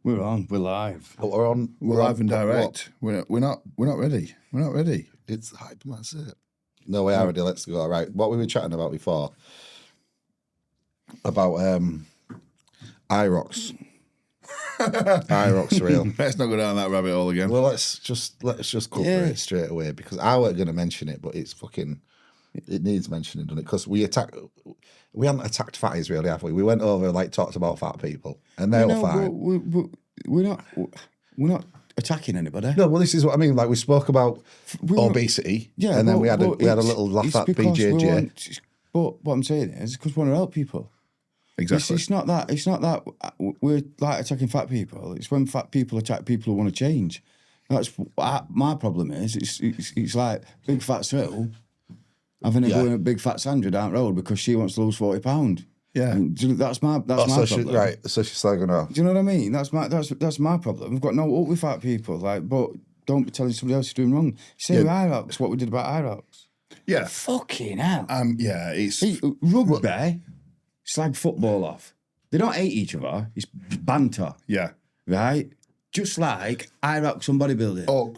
We're on. We're live. We're on. We're live and direct. We're not ready. We're not ready. It's hype. That's it. No, we are ready. Let's go. All right. What we were chatting about before about IROX. IROX real. Let's not go down that rabbit hole again. Well, let's just cover it straight away because I weren't going to mention it, but it's fucking. It needs mentioning, doesn't it? Because we haven't attacked fatties really, have we? We went over talked about fat people, and they were fine. We're not attacking anybody. No, well, this is what I mean. Like we spoke about obesity, and then we had a little laugh at BJJ. But what I'm saying is because we want to help people. Exactly. It's not that we're like attacking fat people. It's when fat people attack people who want to change. That's my problem. It's like big fat Cyril having a go in a big fat Sandra down the road because she wants to lose 40 pounds. Yeah, and that's my problem. Right, so she's slagging off. Do you know what I mean? That's my problem. We've got no hope with fat people. But don't be telling somebody else you're doing wrong. Say with IROX, what we did about IROX. Yeah. Fucking hell. It's rugby. Slag football off. They don't hate each other. It's banter. Yeah. Right? Just like IROX and bodybuilding. Or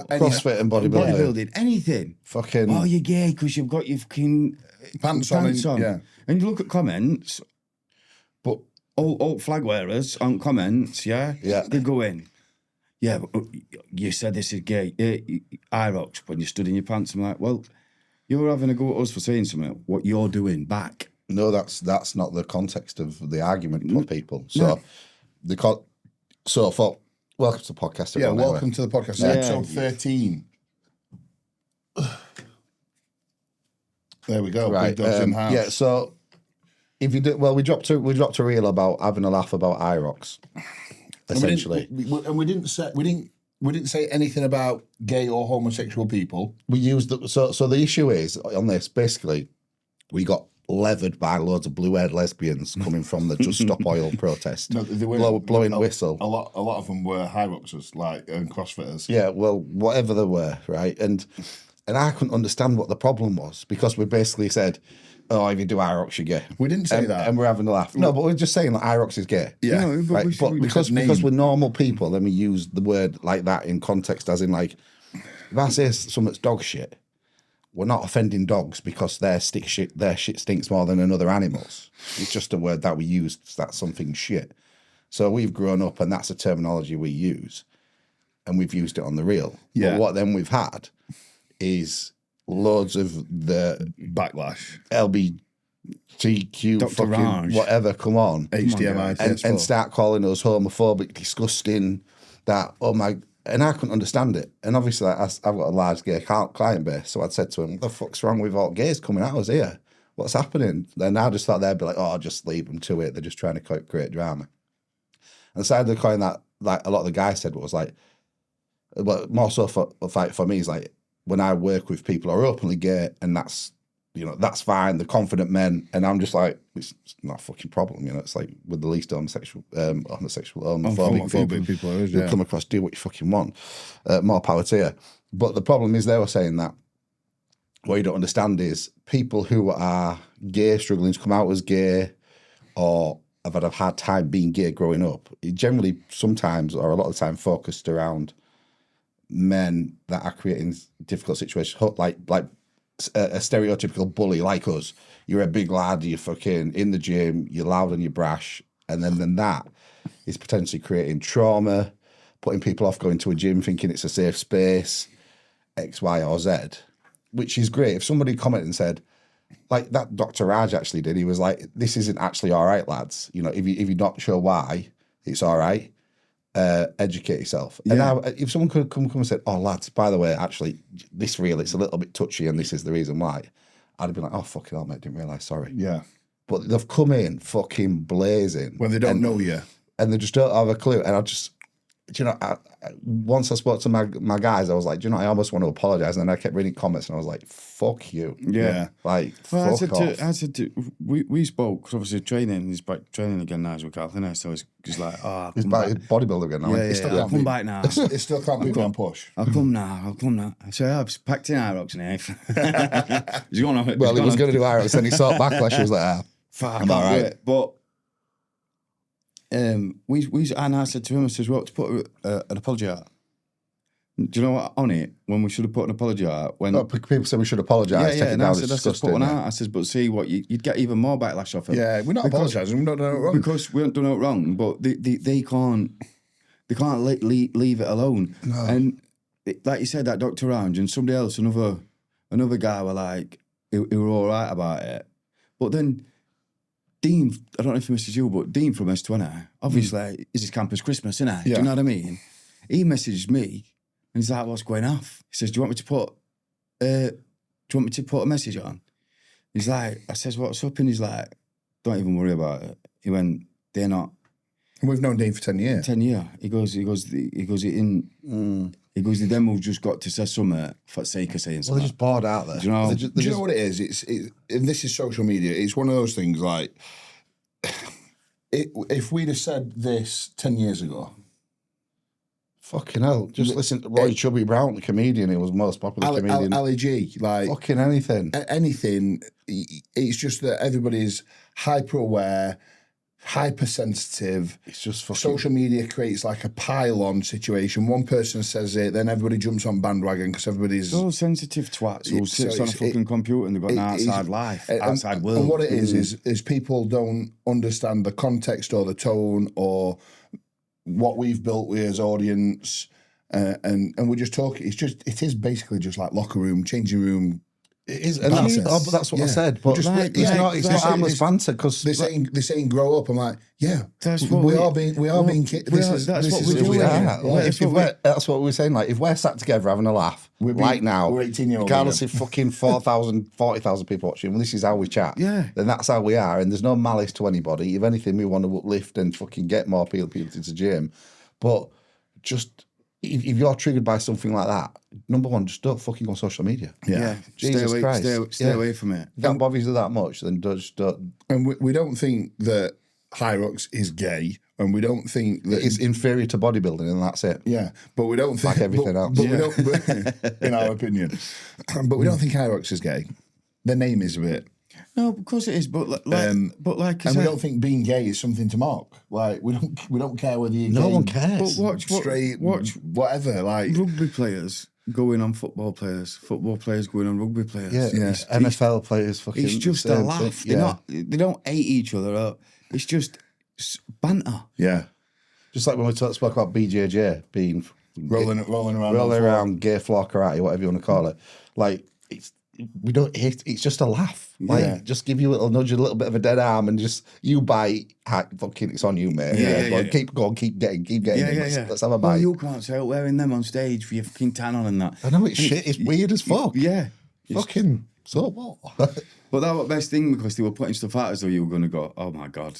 CrossFit and bodybuilding. Anything. Fucking. Oh, you're gay because you've got your fucking pants on. Yeah. And you look at comments, but all flag wearers on comments, they go in. Yeah, but you said this is gay. IROX when you stood in your pants. I'm like, well, you're having a go at us for saying something. What you're doing back. No, that's not the context of the argument for people. So, welcome to the podcast. Yeah, welcome to the podcast. Episode 13. There we go. Right. Yeah. So, if you did, we dropped a reel about having a laugh about IROX, essentially, and we didn't say anything about gay or homosexual people. We used so the issue is on this basically, we got levered by loads of blue-haired lesbians coming from the Just Stop Oil protest. No, they were blowing whistle. A lot of them were high-roxers, and CrossFitters. Yeah, well, whatever they were, right? And I couldn't understand what the problem was because we basically said, "Oh, if you do IROX, you're gay." We didn't say that, and we're having a laugh. No, but we're just saying that IROX is gay. Yeah, but because we're normal people, then we use the word like that in context, as in like, if I say something's dog shit. We're not offending dogs because their shit stinks more than another animal's. It's just a word that we use. That's something shit. So we've grown up, and that's a terminology we use, and we've used it on the reel. Yeah. But what then we've had is loads of the backlash, LGBTQ, Dr. fucking Raj. whatever, come on, HDMI, and start calling us homophobic, disgusting. And I couldn't understand it. And obviously, I've got a large gay client base, so I'd said to him, what the fuck's wrong with all gays coming at us here? What's happening? Then I just thought they'd be like, oh, just leave them to it. They're just trying to create drama. And the side of the coin that like a lot of the guys said was like, well, more so for me is like, when I work with people who are openly gay, and that's fine, the confident men, and I'm just like, it's not a fucking problem, it's like with the least homophobic people, you'll come across, do what you fucking want, more power to you. But the problem is they were saying that what you don't understand is people who are gay, struggling to come out as gay, or have had a hard time being gay growing up, it generally sometimes, or a lot of the time, focused around men that are creating difficult situations, like a stereotypical bully like us. You're a big lad, you're fucking in the gym, you're loud and you're brash, and then that is potentially creating trauma, putting people off going to a gym thinking it's a safe space, X, Y, or Z, which is great. If somebody commented and said, like that Dr. Raj actually did, he was like, this isn't actually all right, lads. If you're not sure why, it's all right. Educate yourself. Yeah. And if someone could come and said, oh, lads, by the way, actually, this reel, it's a little bit touchy and this is the reason why, I'd have been like, oh, fucking hell, mate, didn't realise, sorry. Yeah. But they've come in fucking blazing. When they don't know you. And they just don't have a clue. And once I spoke to my guys, I was like, I almost want to apologise. And then I kept reading comments and I was like, fuck you. Yeah. Like, well, fuck off. I said we spoke, because obviously he's back training again now as we can't, so he's like, oh, he's back bodybuilder again now. Yeah, I'll come back now. It still can't be on push. I'll come now. So I've packed in IROX and everything. He was going to do IROX, then he saw backlash, he was like, fuck, I'm all right. But and I said to him, I says, "Well, to put an apology out." Do you know what, on it, when we should have put an apology out? When people say we should apologise, take it and down, I it's said, disgusting. put one out. I says, but see what, you'd get even more backlash off it. Yeah, we're not apologising, we've not done it wrong. Because we haven't done it wrong, but they can't leave it alone. No. And like you said, that Dr. Rounge and somebody else, another guy were like, he were all right about it. But then Dean, I don't know if he messaged you, but Dean from S20, obviously, is his campus Christmas, isn't it? Yeah. Do you know what I mean? He messaged me, and he's like, "What's going off?" He says, "Do you want me to put a message on?" He's like, I says, "What's up?" And he's like, "Don't even worry about it." He went, "They're not." And we've known Dean for 10 years. 10 years. He goes, the demo's just got to say something for the sake of saying Well, something. they're just bored out there. Do you know? Do you know what it is? And this is social media. It's one of those things like, if we'd have said this 10 years ago, fucking hell. Just listen to Roy Chubby Brown, the comedian. He was the most popular comedian. Ali G, like fucking anything. Anything. It's just that everybody's hyper aware, hypersensitive. It's just fucking... Social media creates like a pile-on situation. One person says it, then everybody jumps on bandwagon because everybody's... Those sensitive twats who sits on a fucking computer and they've got an outside life, outside world. And what it is people don't understand the context or the tone or what we've built with as audience, and we're just talking. It is basically just like locker room, changing room. It is, and that's what I said. But it's not harmless banter because they're saying grow up. I'm like, yeah, that's what we are being kids. That's what we're doing. That's what we're saying. Like, if we're sat together having a laugh, right now, we're 18-year-olds. Regardless if fucking 40,000 people watching, well, this is how we chat. Yeah. Then that's how we are, and there's no malice to anybody. If anything, we want to uplift and fucking get more people into the gym. But just if you're triggered by something like that, number one, just don't fucking go on social media. Yeah. Jesus Christ. Stay away from it. If that bothers you that much, then just don't. And we don't think that Hyrox is gay, and we don't think that It's inferior to bodybuilding, and that's it. Yeah, but we don't think Like everything else. But we don't, in our opinion, but we don't think Hyrox is gay. The name is a bit. No, because it is. But like I and said, we don't think being gay is something to mock. Like we don't care whether you're No gay, one cares. But straight, whatever. Like rugby players going on football players going on rugby players. Yeah. NFL players fucking. It's just a laugh. They don't hate each other up. It's just banter. Yeah, just like when we spoke about BJJ being rolling around gay floor karate, whatever you want to call it. Like it's just a laugh. Like just give you a little nudge, a little bit of a dead arm, and just you bite. Fucking, it's on you, mate. Keep going, keep getting. Let's have a bite. Well, you can't say wearing them on stage for your fucking tan on and that. I know it's shit. It's weird as fuck. Yeah, fucking. So what? But that was the best thing because they were putting stuff out as though you were going to go, oh my god.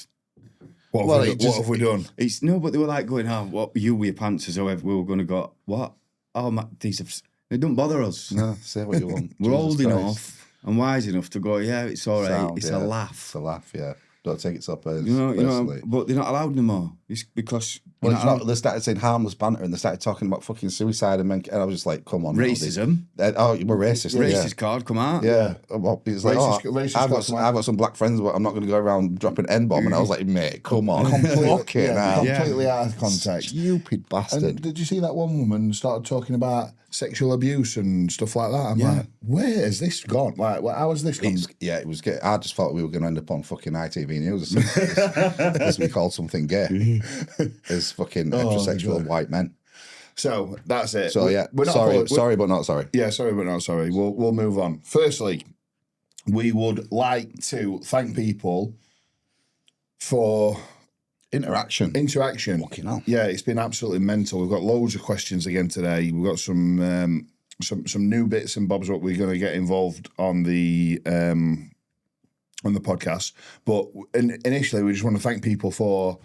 What have we done? It's no, but they were like going, oh, what you with your pants as though we were going to go, what? Oh my, they don't bother us. No, say what you want. We're old enough and wise enough to go, yeah, it's all right. It's a laugh. It's a laugh, yeah. Don't take it so personally. You know, but they're not allowed anymore. It's because they started saying harmless banter and they started talking about fucking suicide and I was just like, come on. Racism. We're racist. Racist card, come out. Yeah. Well, it's like, I've got some black friends, but I'm not going to go around dropping N-bomb. And I was like, mate, come on. Completely out of context. Stupid bastard. And did you see that one woman started talking about sexual abuse and stuff like that? I'm like, where has this gone? Like, how has this gone? It was gay. I just thought we were going to end up on fucking ITV News as we called something gay. As fucking heterosexual white men. So that's it. So we're not sorry, but not sorry. Yeah, sorry, but not sorry. We'll move on. Firstly, we would like to thank people for interaction. Fucking hell. Yeah, it's been absolutely mental. We've got loads of questions again today. We've got some new bits and bobs what we're going to get involved on the podcast. But initially, we just want to thank people for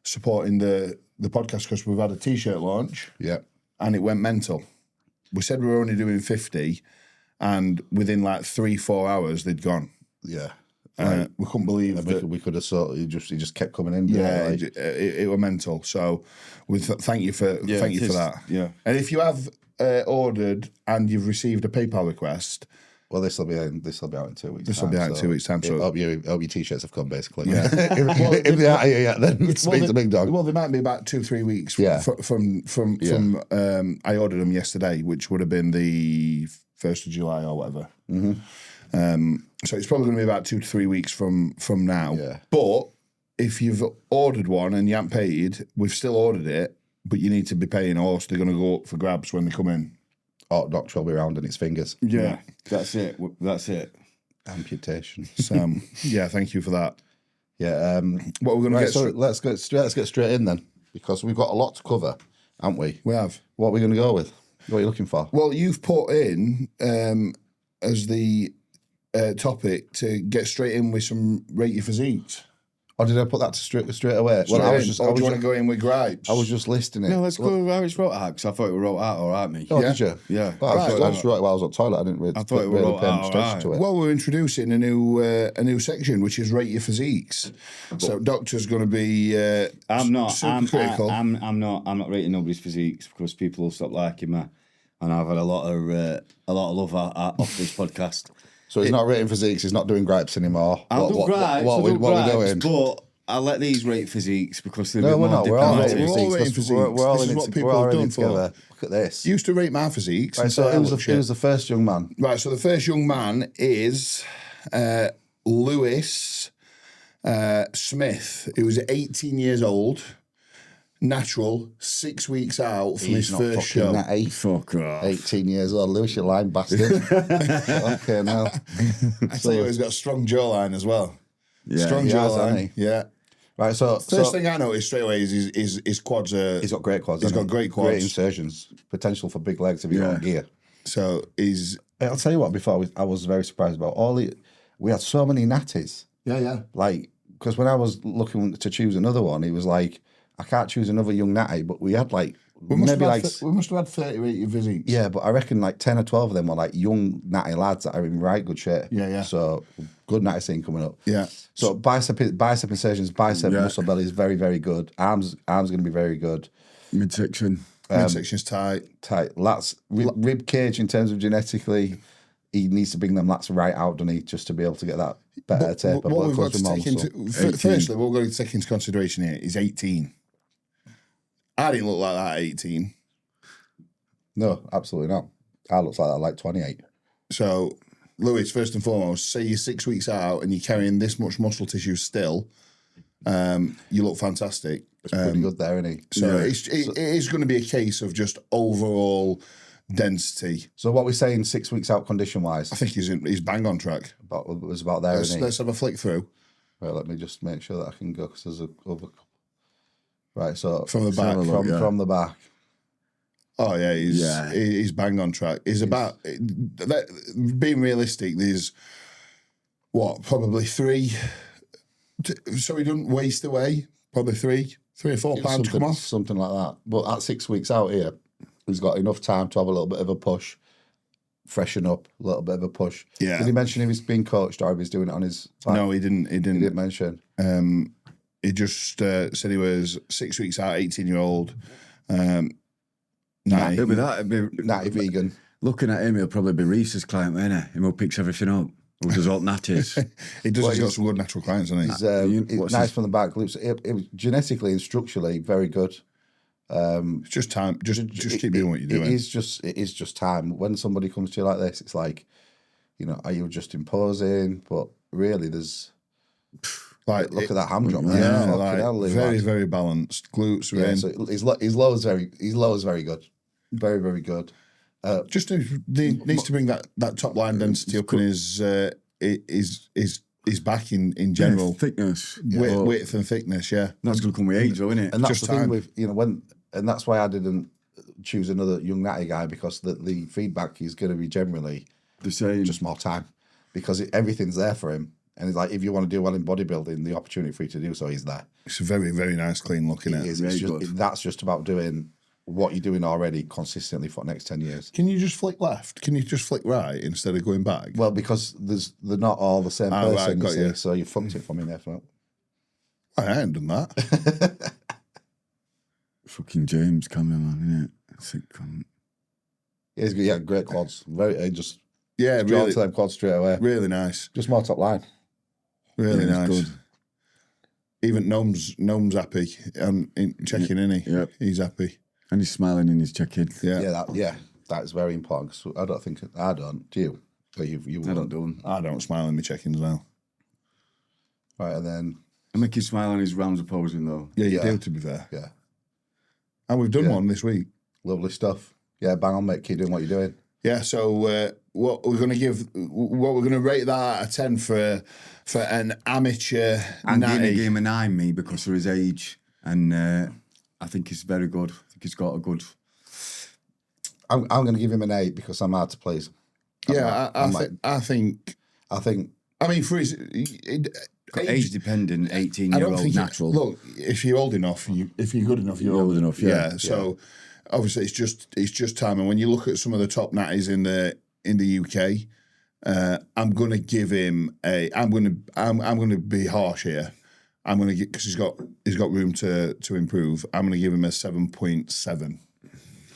supporting the podcast because we've had a t-shirt launch. Yeah. And it went mental. We said we were only doing 50 and within like 3-4 hours they'd gone. Yeah. We couldn't believe that. We could have it just kept coming in. Yeah, it was mental. So thank you for that. Yeah. And if you have ordered and you've received a PayPal request, Well, this will be out in 2 weeks. This will be out in 2 weeks' time. So hope your t-shirts have come, basically. Yeah. if they are here yet, then speak to Big Dog. Well, they might be about 2-3 weeks from I ordered them yesterday, which would have been the 1st of July or whatever. So it's probably going to be about 2 to 3 weeks from now. Yeah. But if you've ordered one and you haven't paid, we've still ordered it, but you need to be paying, or else they're going to go up for grabs when they come in. Or Doctor will be around in its fingers. Yeah, that's it. That's it. Amputation. So, yeah, thank you for that. Yeah. What we're going to get? So let's get straight in then, because we've got a lot to cover, haven't we? We have. What are we going to go with? What are you looking for? Well, you've put in as the topic to get straight in with some rate your physiques. Or did I put that straight away? Do you want to go in with gripes? I was just listing it. No, let's go with how it's wrote out, because I thought it wrote out all right, me. Oh, Yeah. did you? Yeah. Well, I just wrote it while I was on toilet. I didn't really, I thought it really wrote pay out much attention to it. Well, we're introducing a new section, which is rate your physiques. So, Doctor's going to be. I'm not. super critical. I'm not rating nobody's physiques, because people will stop liking me, and I've had a lot of love off this podcast. So he's not rating physiques. He's not doing gripes anymore. I'll do gripes. What we're doing? But I let these rate physiques because they're No, we're not. We're all diplomatic. rating We're all rating physiques. physiques. We're all This in is it. what people We're all have in done it for. together. Look at this. Used to rate my physiques. Right, and so say I look who's shit. the first young man? Right, so the first young man is Lewis Smith, who was 18 years old, natural, 6 weeks out from his first show. Fuck off. 18 years old. Lewis, you lying bastard. Okay, now. I tell you, he's got a strong jawline as well. Yeah, Strong he has, jawline. hasn't he? Yeah. Right, so First thing I noticed straight away is his quads are. he's got great quads. He's hasn't got he? great quads. Great insertions. Potential for big legs if you got on gear. So he's. I'll tell you what, I was very surprised about we had so many natties. Yeah. Like, because when I was looking to choose another one, he was like, I can't choose another young natty, but we had like, We must have had 30 rated physiques. yeah, but I reckon like 10 or 12 of them were like young natty lads that are in right good shape. Yeah. So good natty scene coming up. Yeah. So bicep insertions, muscle belly is very, very good. Arms going to be very good. Midsection. Midsection's tight. Tight. Lats, rib cage in terms of genetically, he needs to bring them lats right out, doesn't he, just to be able to get that better taper. What we've got to take firstly, what we're going to take into consideration here is 18. I didn't look like that at 18. No, absolutely not. I look like that like 28. So, Lewis, first and foremost, say you're 6 weeks out and you're carrying this much muscle tissue still, you look fantastic. It's pretty good there, isn't he? So it is going to be a case of just overall density. So what we're saying 6 weeks out condition wise? I think he's bang on track. It was about there, isn't he? Let's have a flick through. Right, let me just make sure that I can go because there's a other. Right, so From the back. From the back. Oh yeah, he's bang on track. Being realistic, there's probably three. So he doesn't waste away. Probably 3 or 4 pounds to come off. Something like that. But at 6 weeks out here, he's got enough time to have a little bit of a push, freshen up, a little bit of a push. Yeah. Did he mention he was being coached or he was doing it on his back? No, he didn't. He didn't mention. He just said he was 6 weeks out, 18-year-old. It'll be that. It'll be Natty vegan. Looking at him, he'll probably be Reese's client, won't he? Him who picks everything up. Who does all natties. He's got some good natural clients, hasn't he? He's nice from the back. It was genetically and structurally very good. It's just time. Just keep doing what you're doing. It is just time. When somebody comes to you like this, it's like, are you just imposing? But really, there's look at that ham drop. Yeah, very, very balanced. Glutes are in. So his low is very good. Very, very good. Just needs to bring that top line density up in his back in general. Thickness. Width and thickness, yeah. That's going to come with age, though, isn't it? And that's just the thing time. with, and that's why I didn't choose another young natty guy, because the feedback is going to be generally the same. Just more time. Because everything's there for him. And it's like, if you want to do well in bodybuilding, the opportunity for you to do so is there. It's a very, very nice, clean looking at. That's just about doing what you're doing already consistently for the next 10 years. Can you just flick left? Can you just flick right instead of going back? Well, because they're not all the same person, right, you. So you fucked it for me there, Phil. I ain't done that. Fucking James cameraman, innit? Sick cunt. He's got great quads. Yeah, Drawn really, to them quads straight away. really nice. Just more top line. Really Yeah, nice. it's good. Even Gnome's happy and checking in. Yep. He's happy. And he's smiling in his check-in. Yeah. That is very important. 'Cause I don't. Do you? Or you I don't do them. I don't smile in my check-ins now. Right, and then I make him smile on his rounds of posing, though. Yeah, you Yeah. do, to be fair. yeah, And we've done Yeah. one this week. lovely stuff. Yeah, bang on, mate. Keep doing what you're doing. Yeah, so what we're going to rate that out of 10 for an amateur And natty. gave him a 9, me, because of his age. And I think he's very good. I think he's got a good... I'm going to give him an 8 because I'm hard to please. Yeah, I think. I mean, for his Age dependent, I don't 18-year-old think natural. Look, if you're old enough, if you're good enough, you're old enough, yeah. So obviously, it's just time. And when you look at some of the top natties in the UK, I'm going to give him a. I'm going to be harsh here. I'm going to get because he's got room to improve. I'm going to give him a 7.7.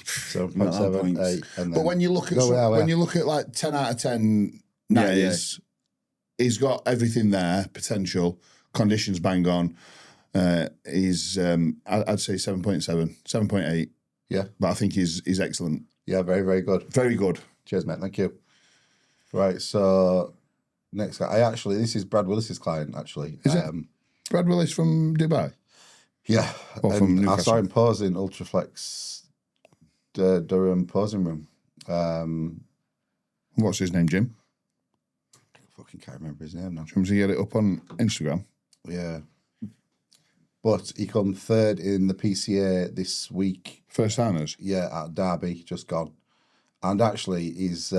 7.7, 8, and then... But when you look at when you look at like 10 out of 10 natties, he's got everything there, potential, conditions bang on. He's I'd say 7.7, 7.8. Yeah. But I think he's excellent. Yeah, very, very good. Very good. Cheers, mate. Thank you. Right, so next guy. This is Brad Willis's client, actually. Is it? Brad Willis from Dubai? Yeah. Or from I Newcastle? saw him pose in Ultraflex Durham posing room. What's his name, Jim? I fucking can't remember his name now. Should we get it up on Instagram? Yeah. But he come third in the PCA this week. First timers? Yeah, at Derby, just gone. And actually, he's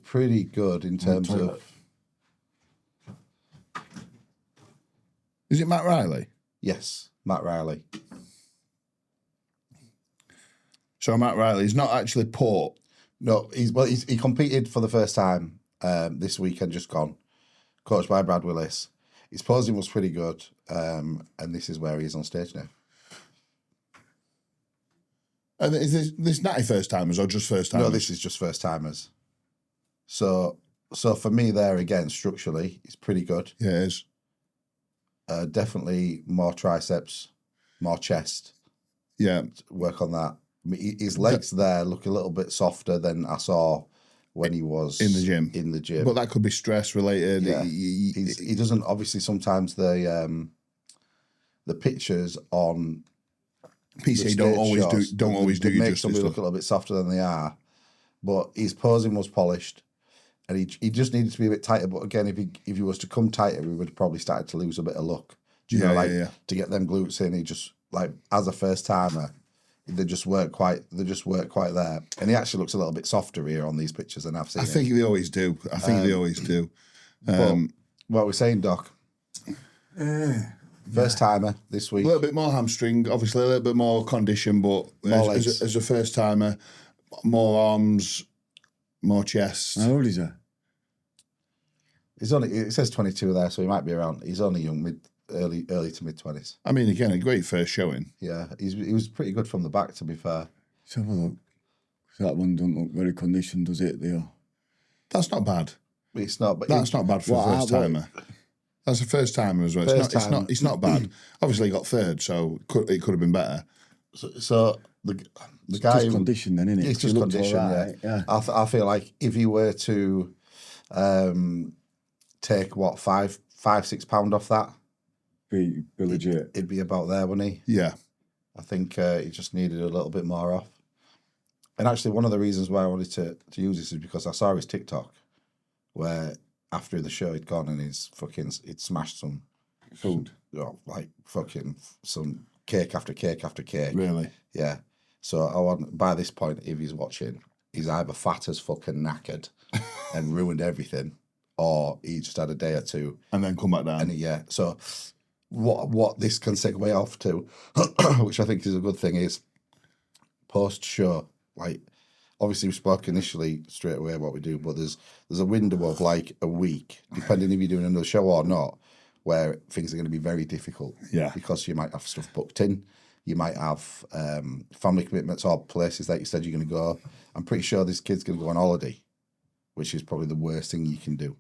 pretty good in terms of... Is it Matt Riley? Yes, Matt Riley. So Matt Riley's not actually Port. No, he competed for the first time this weekend, just gone, coached by Brad Willis. His posing was pretty good, and this is where he is on stage now. And is this natty first timers or just first timers? No, this is just first timers. So for me, there again, structurally, it's pretty good. Yeah, it is. Definitely more triceps, more chest. Yeah. Work on that. I mean, his legs there look a little bit softer than I saw when he was in the gym. In the gym, But that could be stress related. Yeah. He doesn't obviously sometimes the pictures on PC don't always do you make justice. somebody look a little bit softer than they are. But his posing was polished, and he just needed to be a bit tighter. But again, if he was to come tighter, we would have probably started to lose a bit of look. Do you know, to get them glutes in, he just like as a first timer, they just weren't quite there. And he actually looks a little bit softer here on these pictures than I've seen. I think they always do. They always do. But what we're saying, Doc. First timer this week. A little bit more hamstring, obviously a little bit more condition, but as a first timer, more arms, more chest. How old is he? It says 22 there, so he might be around. He's only young, early to mid 20s. I mean, again, a great first showing. Yeah, he was pretty good from the back, to be fair. Let's have a look. That one don't look very conditioned, does it, Theo? That's not bad. It's not, but That's not bad for a first timer. That's a first timer as well. It's not bad. Obviously, he got third, so it could have been better. So the guy just condition, then, isn't it? It's just condition. Right, yeah. I feel like if he were to take 5-6 pound off that, Be legit. it'd be about there, wouldn't he? Yeah. I think he just needed a little bit more off. And actually, one of the reasons why I wanted to use this is because I saw his TikTok where after the show he'd gone and he'd smashed some food, like fucking some cake after cake after cake. Really? Yeah. So I want, by this point, if he's watching, he's either fat as fucking knackered and ruined everything, or he just had a day or two and then come back down. And so what this can segue off to, which I think is a good thing, is post show. Like, obviously we spoke initially straight away what we do, but there's a window of like a week, depending if you're doing another show or not, where things are going to be very difficult. Yeah. Because you might have stuff booked in, You might have family commitments or places that you said you're going to go. I'm pretty sure this kid's going to go on holiday, which is probably the worst thing you can do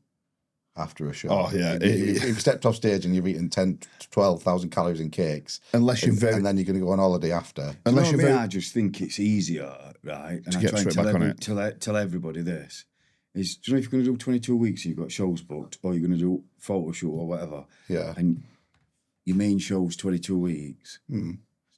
after a show. Oh, yeah. If you stepped off stage and you've eaten 10 to 12,000 calories in cakes, and then you're going to go on holiday after. Unless I just think it's easier, right? And I try and tell everybody this. Is, do you know if you're going to do 22 weeks and you've got shows booked, or you're going to do photo shoot or whatever, and your main show's 22 weeks,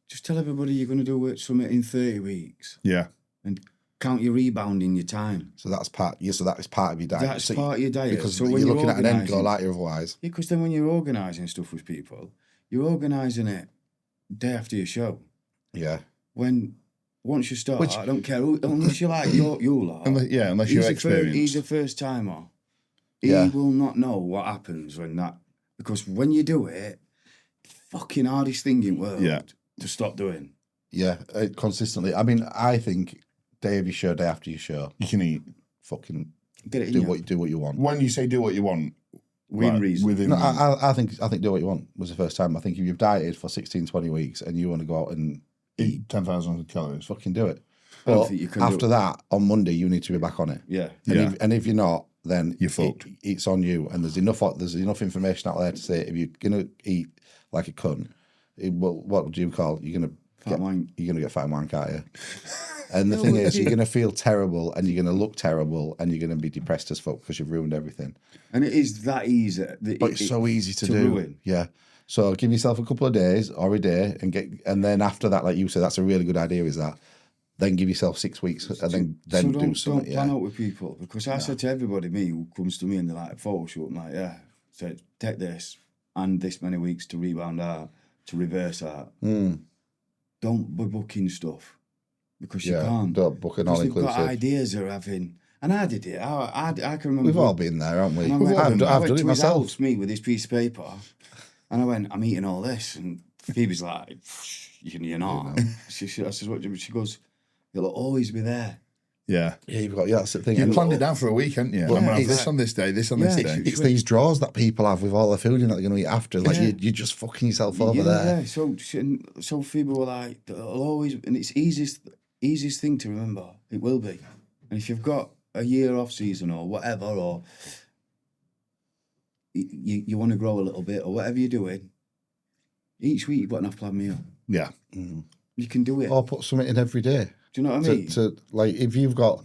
just tell everybody you're going to do something in 30 weeks. Yeah. And count your rebound in your time. So that's part. So that is part of your diet. That's part of your diet. Because so when you're looking at an end goal, otherwise. Yeah, because then when you're organising stuff with people, you're organising it day after your show. Yeah. Once you start, I don't care unless you like you lot. Unless you're experienced. He's a first timer. He will not know what happens when that, because when you do it, fucking hardest thing in the world to stop doing. Yeah, consistently. I mean, I think day of your show, day after your show, you can eat. Fucking get it. Do what you want. When you say do what you want, within reason. No, I think do what you want was the first time. I think if you've dieted for 16, 20 weeks and you want to go out and eat 10,000 calories, fucking do it. But after that, on Monday, you need to be back on it. Yeah. And if you're not, then you're fucked. It's on you. And there's enough information out there to say if you're gonna eat like a cunt, what do you call? You're gonna get fat and wank, aren't you? And the thing is, you're gonna feel terrible, and you're gonna look terrible, and you're gonna be depressed as fuck because you've ruined everything. And it is that easy. But it's so easy to do. Ruin. Yeah. So give yourself a couple of days or a day, and then after that, like you said, that's a really good idea. Is that then give yourself 6 weeks and then do something. Don't plan out with people, because I said to everybody, who comes to me and they're like, photo shoot, I'm like, so take this and this many weeks to rebound out, to reverse out. Don't be booking stuff, because you can't. Don't book an all-inclusive. They've got ideas they're having. And I did it. I can remember. We've all been there, haven't we? I've done it myself. Me with this piece of paper, and I went, I'm eating all this, and Phoebe's like, you're not. I said, what? She goes, it'll always be there. Yeah. Yeah, you've got, that's the thing. You planned it down for a week, haven't you? I'm going to have this on this day, this on this day. It's these draws that people have with all the food in that they're going to eat after. Like, you're just fucking yourself over there. Yeah, so Phoebe were like, it'll always, and it's easiest thing to remember. It will be. And if you've got a year off season or whatever, or you want to grow a little bit or whatever you're doing, each week you've got an off-plan meal. Yeah. You can do it. Or put something in every day. Do you know what I mean? Like, if you're going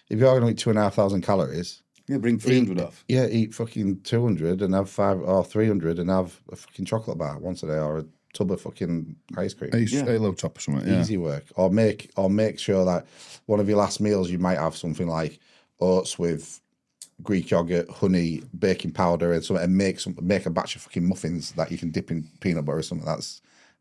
to eat 2,500 calories. Yeah, bring 300 off. Yeah, eat fucking 200 and have 5 or 300 and have a fucking chocolate bar once a day, or a tub of fucking ice cream. A low top or something. Yeah. Easy work. Or make sure that one of your last meals you might have something like oats with Greek yogurt, honey, baking powder, and something, and make a batch of fucking muffins that you can dip in peanut butter or something.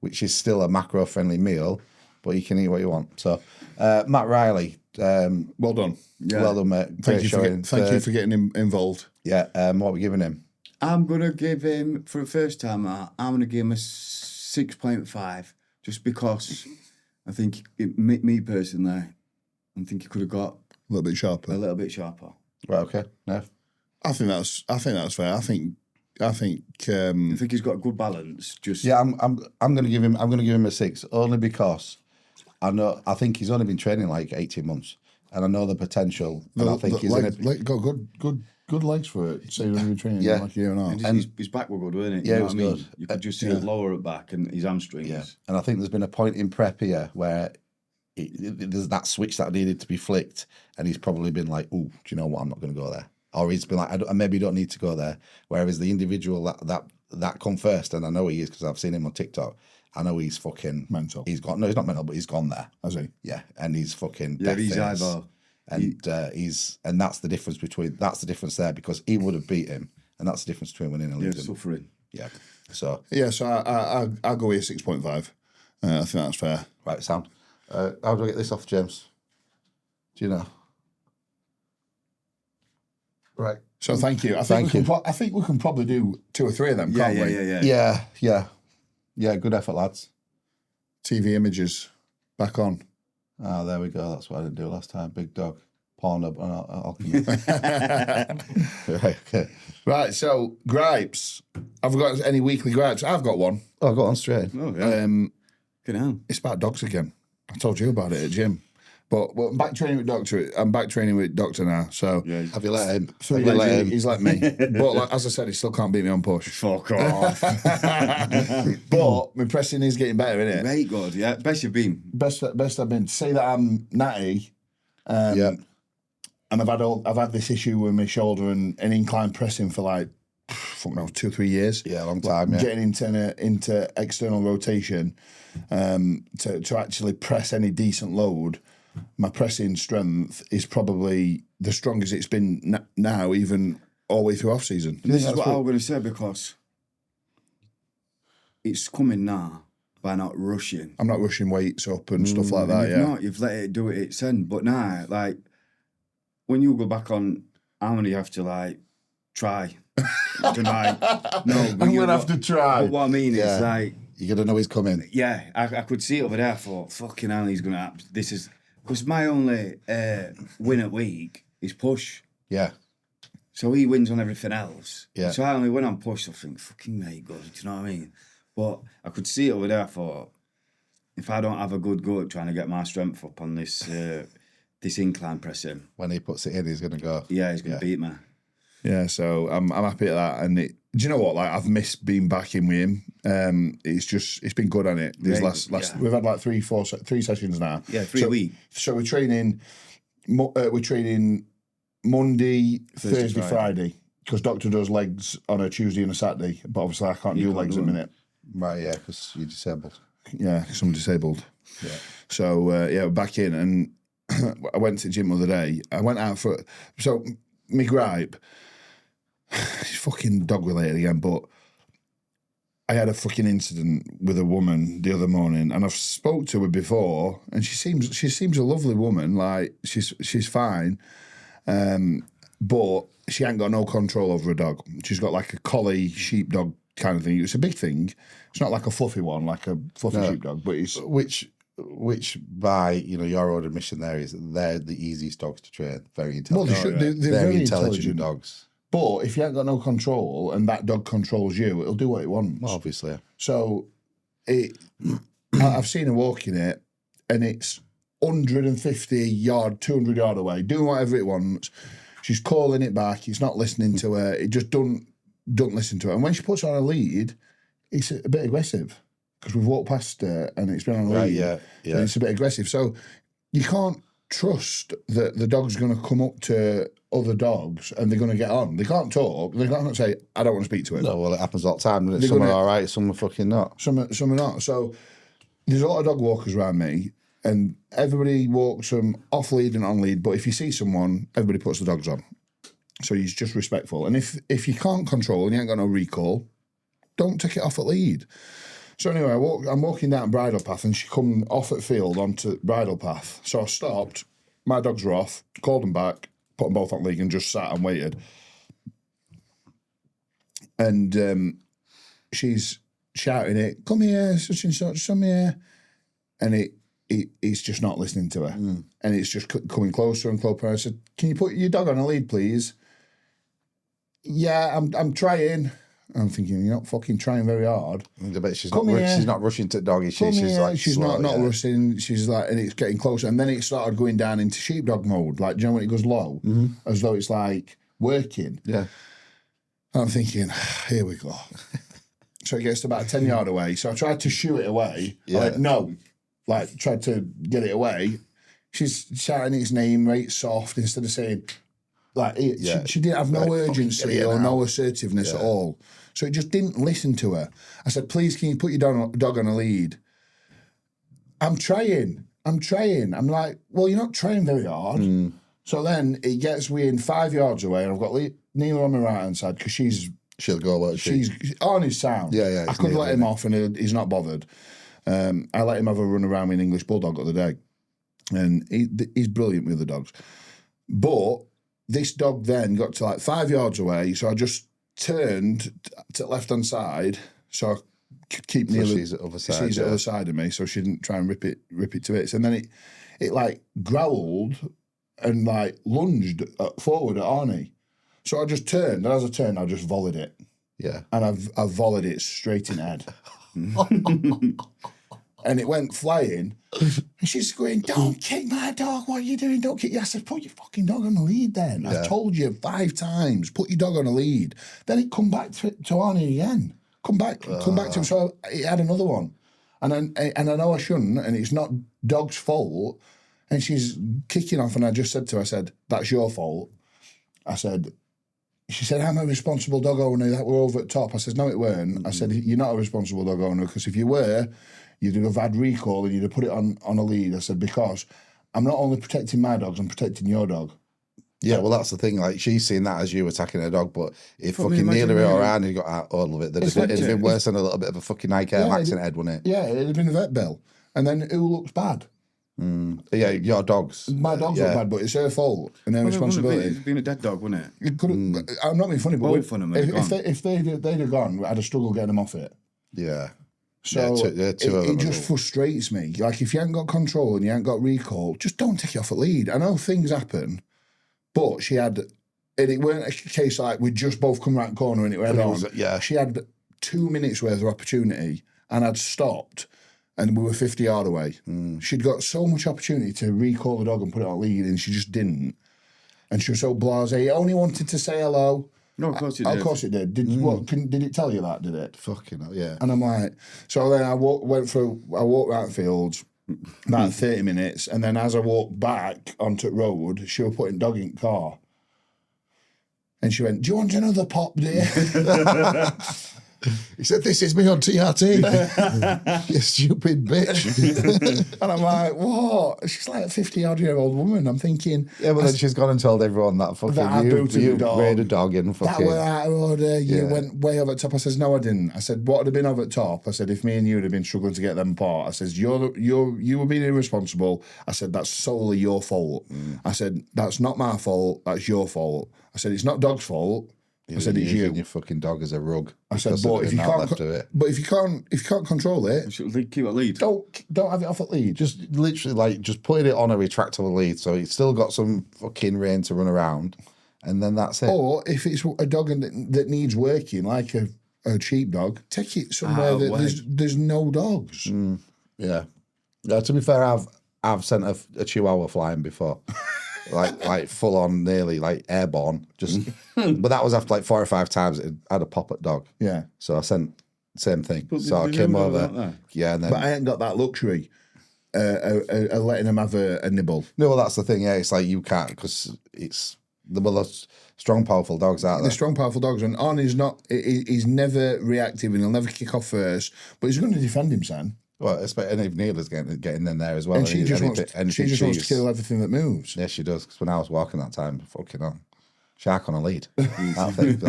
Which is still a macro-friendly meal, but you can eat what you want. So, Matt Riley, well done. Yeah. Well done, mate. Thank you for getting involved. Yeah. What are we giving him? I'm gonna give him, for the first time, I'm gonna give him a 6.5, just because I think me personally, I think he could have got a little bit sharper. Right. Okay. No. I think that's fair. I think he's got a good balance. I'm going to give him a 6, only because I think he's only been training like 18 months, and I know the potential. And I think he's got good legs for it. So he's been training like a year and a half. And his back was good, wasn't it? Yeah, it was good. You could just see it lower at back and his hamstrings. Yeah, and I think there's been a point in prep here where there's that switch that needed to be flicked, and he's probably been like, "Oh, do you know what? I'm not going to go there." Or he's been like, I maybe don't need to go there. Whereas the individual that come first, and I know he is because I've seen him on TikTok. I know he's fucking mental. He's not mental, but he's gone there. Has he? Yeah, and he's fucking he's eyeball. And that's the difference there, because he would have beat him, and that's the difference between winning and losing. Suffering. Yeah. So I'll go with 6.5. I think that's fair. Right, Sam. How do I get this off, James? Do you know? Right. So thank you. I think we can probably do 2 or 3 of them, can't we? Yeah. Good effort, lads. TV images back on. Oh, there we go. That's what I didn't do last time. Big dog. Pornhub. Right, okay. Right, so gripes. Have we got any weekly gripes? I've got one. Oh, go on straight. Oh, yeah. It's about dogs again. I told you about it at gym. But I'm back training with Doctor. I'm back training with Doctor now. So have you let him? He's let me. But like, as I said, he still can't beat me on push. Fuck off. But my pressing is getting better, isn't it? Very good. Yeah, best you've been. Best I've been. To say that I'm natty. And I've had this issue with my shoulder and incline pressing for like 2 or 3 years. Yeah, a long time. Yeah. Getting into external rotation to actually press any decent load. My pressing strength is probably the strongest it's been now, even all the way through off-season. This is what I was going to say, because it's coming now by not rushing. I'm not rushing weights up and stuff like that, You've let it do it its end. But now, like, when you go back on how many you have to, like, try tonight. No, I'm going to have to try. But what I mean is, like... You're going to know he's coming. Yeah, I could see it over there. I thought, fucking hell, he's going to... This is... Because my only win at week is push. Yeah. So he wins on everything else. Yeah. So I only win on push. I think, fucking mate, good. Do you know what I mean? But I could see it over there. I thought, if I don't have a good go at trying to get my strength up on this this incline pressing, when he puts it in, he's going to go. Yeah, he's going to beat me. Yeah, so I'm happy at that. And do you know what? Like, I've missed being back in with him. It's been good on it. These last we've had like 3 sessions now. Yeah, 3 weeks. So we're training Monday, Thursday, Friday, because Doctor does legs on a Tuesday and a Saturday. But obviously I can't do legs at the minute. Right, yeah, because you're disabled. Yeah, because I'm disabled. Yeah. So we're back in, and I went to the gym the other day. I went out for my gripe. It's fucking dog related again, but I had a fucking incident with a woman the other morning, and I've spoke to her before, and she seems a lovely woman. Like, she's fine, but she ain't got no control over a dog. She's got like a collie sheepdog kind of thing. It's a big thing. It's not like a fluffy one, like a fluffy sheepdog, but it's which by your own admission there is they're the easiest dogs to train. Very intelligent. Well, they're very intelligent dogs. But if you ain't got no control and that dog controls you, it'll do what it wants. Well, obviously. So I've seen her walking it, and it's 150 yard, 200 yard away, doing whatever it wants. She's calling it back. It's not listening to her. It just don't listen to her. And when she puts her on a lead, it's a bit aggressive, because we've walked past her and it's been on a lead. Yeah. And it's a bit aggressive. So you can't trust that the dog's going to come up to other dogs and they're going to get on. They can't talk. They can't say, I don't want to speak to him. No, well, it happens all the time. Some are all right, some are fucking not. Some are not. So there's a lot of dog walkers around me, and everybody walks them off lead and on lead. But if you see someone, everybody puts the dogs on. So he's just respectful. And if you can't control and you ain't got no recall, don't take it off at lead. So anyway, I'm walking down bridle path, and she come off at field onto bridle path. So I stopped. My dogs were off. Called them back. Put them both on league and just sat and waited. And she's shouting it, come here, such and such, come here. And it's just not listening to her. And it's just coming closer and closer. I said, can you put your dog on a lead, please? Yeah, I'm trying. I'm thinking, you're not fucking trying very hard. I bet she's not rushing to doggy. She's not rushing. She's like, and it's getting closer. And then it started going down into sheepdog mode. Like, do you know when it goes low? As though it's like working. Yeah. And I'm thinking, here we go. So it gets to about 10 yard away. So I tried to shoo it away. Yeah. Like, no. Like, tried to get it away. She's shouting its name right soft instead of saying, like, she didn't have no urgency or no assertiveness at all. So it just didn't listen to her. I said, please, can you put your dog on a lead? I'm trying. I'm like, well, you're not trying very hard. So then it gets within 5 yards away, and I've got Neela on my right-hand side, because she'll go, won't she? She's on his sound. Yeah. I could let him off, and he's not bothered. I let him have a run around with an English bulldog the other day. And he's brilliant with the dogs. But this dog then got to like 5 yards away, so I just turned to the left-hand side, so I could keep Neela. She's at the other side. She's the other side of me, so she didn't try and rip it to bits. And then it like growled and like lunged forward at Arnie. So I just turned, and as I turned, I just volleyed it. Yeah. And I volleyed it straight in the head. and it went flying. And she's going, don't kick my dog. What are you doing? Don't kick. I said, put your fucking dog on the lead then. Yeah. I've told you 5 times, put your dog on the lead. Then it come back to Arnie again. Come back to him. So it had another one. And I know I shouldn't, and it's not dog's fault. And she's kicking off, and I just said to her, I said, that's your fault. She said, I'm a responsible dog owner, that we're over at top. I said, no, it weren't. I said, you're not a responsible dog owner, because if you were, you'd have had recall and you'd have put it on a lead. I said, because I'm not only protecting my dogs, I'm protecting your dog. Yeah, well, that's the thing. Like, she's seen that as you attacking her dog, but if fucking nearly or around and you got all of it, then it'd have been worse than a little bit of a fucking Nike Air Max in head, wouldn't it? Yeah, it'd have been a vet bill. And then who looks bad? Yeah, your dogs. My dogs look bad, but it's her fault and her responsibility. It'd been a dead dog, wouldn't it? It could have. I'm not being funny, but if they'd have gone, I'd have struggled getting them off it. Yeah. So yeah, it just frustrates me. Like, if you haven't got control and you haven't got recall, just don't take it off at lead. I know things happen, but she had, and it weren't a case like we just both come right corner and it went on. Yeah. She had 2 minutes worth of opportunity, and I'd stopped. And we were 50 yards away. She'd got so much opportunity to recall the dog and put it on lead, and she just didn't. And she was so blasé. Only wanted to say hello. No, of course it did. Of course it did. Did it tell you that? Did it? Fucking hell, yeah. And I'm like, so then I walked around the fields about 30 minutes, and then as I walked back onto the road, she was putting dog in the car. And she went, do you want another pop, dear? He said, this is me on TRT. You stupid bitch. And I'm like, what? She's like a 50-odd-year-old woman. I'm thinking... Yeah, but then she's gone and told everyone that fucking you reared a dog in fucking... That were out of order. You went way over the top. I says, no, I didn't. I said, what would have been over the top? I said, if me and you would have been struggling to get them apart. I says, you were being irresponsible. I said, that's solely your fault. I said, that's not my fault. That's your fault. I said, it's not dog's fault. I said, it's you. Your fucking dog as a rug. I said, but if you can't control it, keep it lead. Don't have it off at lead. Just literally just putting it on a retractable lead, so it's still got some fucking rein to run around, and then that's it. Or if it's a dog that needs working, like a sheep dog, take it somewhere that there's no dogs. Yeah. To be fair, I've sent a chihuahua flying before. like full on, nearly like airborne. But that was after like 4 or 5 times it had a pop at dog. Yeah. So I sent same thing. So I came over. Yeah, and then, but I ain't got that luxury. Letting them have a nibble. No, well, that's the thing. Yeah, it's like you can't, because it's the strong, powerful dogs out there. The strong, powerful dogs, and Arnie's not. He's never reactive, and he'll never kick off first. But he's going to defend him, Sam. Well, and if Neela's getting in there as well. And she just wants to kill everything that moves. Yeah, she does. Because when I was walking that time, fucking on. Shark on a lead. That thing.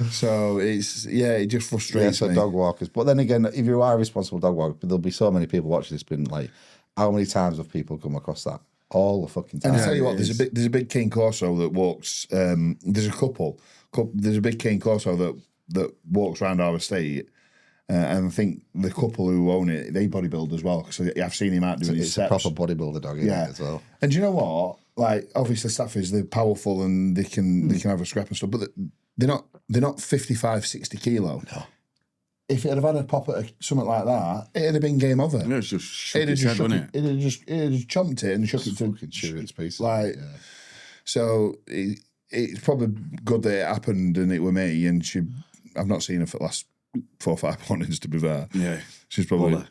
So it just frustrates me. Dog walkers. But then again, if you are a responsible dog walker, there'll be so many people watching this been like, how many times have people come across that? All the fucking time. And I tell you what, there's a big Cane Corso that walks. There's a couple. There's a big Cane Corso that walks around our estate. And I think the couple who own it, they bodybuild as well, because I've seen him out doing his steps. It's a proper bodybuilder dog, isn't it, as well? And do you know what? Like, obviously, Staffies, they're powerful and they can have a scrap and stuff, but they're not 55, 60 kilo. No. If it'd have had a pop at something like that, it'd have been game over. Yeah, it's just shook its head, wouldn't it? It'd have just chomped it and shook it to fucking chew its pieces. Like, so it's probably good that it happened and it were me, and I've not seen her for the last 4 or 5 mornings, to be fair. Yeah. She's probably,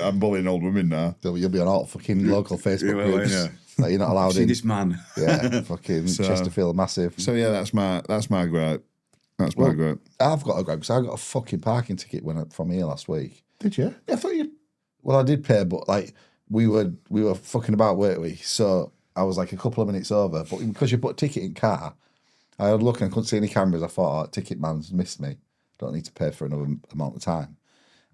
I'm bullying old women now. You'll be on all fucking local Facebook groups. Yeah. That you're not allowed See in. this man. Yeah, fucking Chesterfield massive. So yeah, that's my gripe. That's my gripe. I've got a gripe because I got a fucking parking ticket from here last week. Did you? I thought you. Well, I did pay, but like we were fucking about, weren't we? So I was like a couple of minutes over, but because you put a ticket in car, I had a look and I couldn't see any cameras. I thought, ticket man's missed me. Don't need to pay for another amount of time.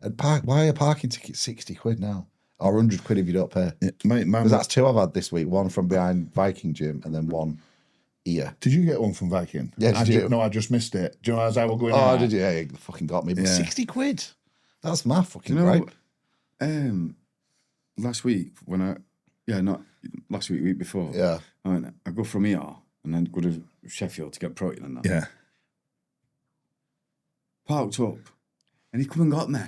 And why are parking tickets 60 quid now? Or 100 quid if you don't pay? Because that's 2 I've had this week. One from behind Viking Gym and then one here. Did you get one from Viking? Yeah, No, I just missed it. Do you know as I was going out? Did you? Yeah, you fucking got me. But 60 quid? That's my fucking gripe. Last week not last week, week before. Yeah. I go from here and then go to Sheffield to get protein and that. Yeah. Parked up, and he come and got me.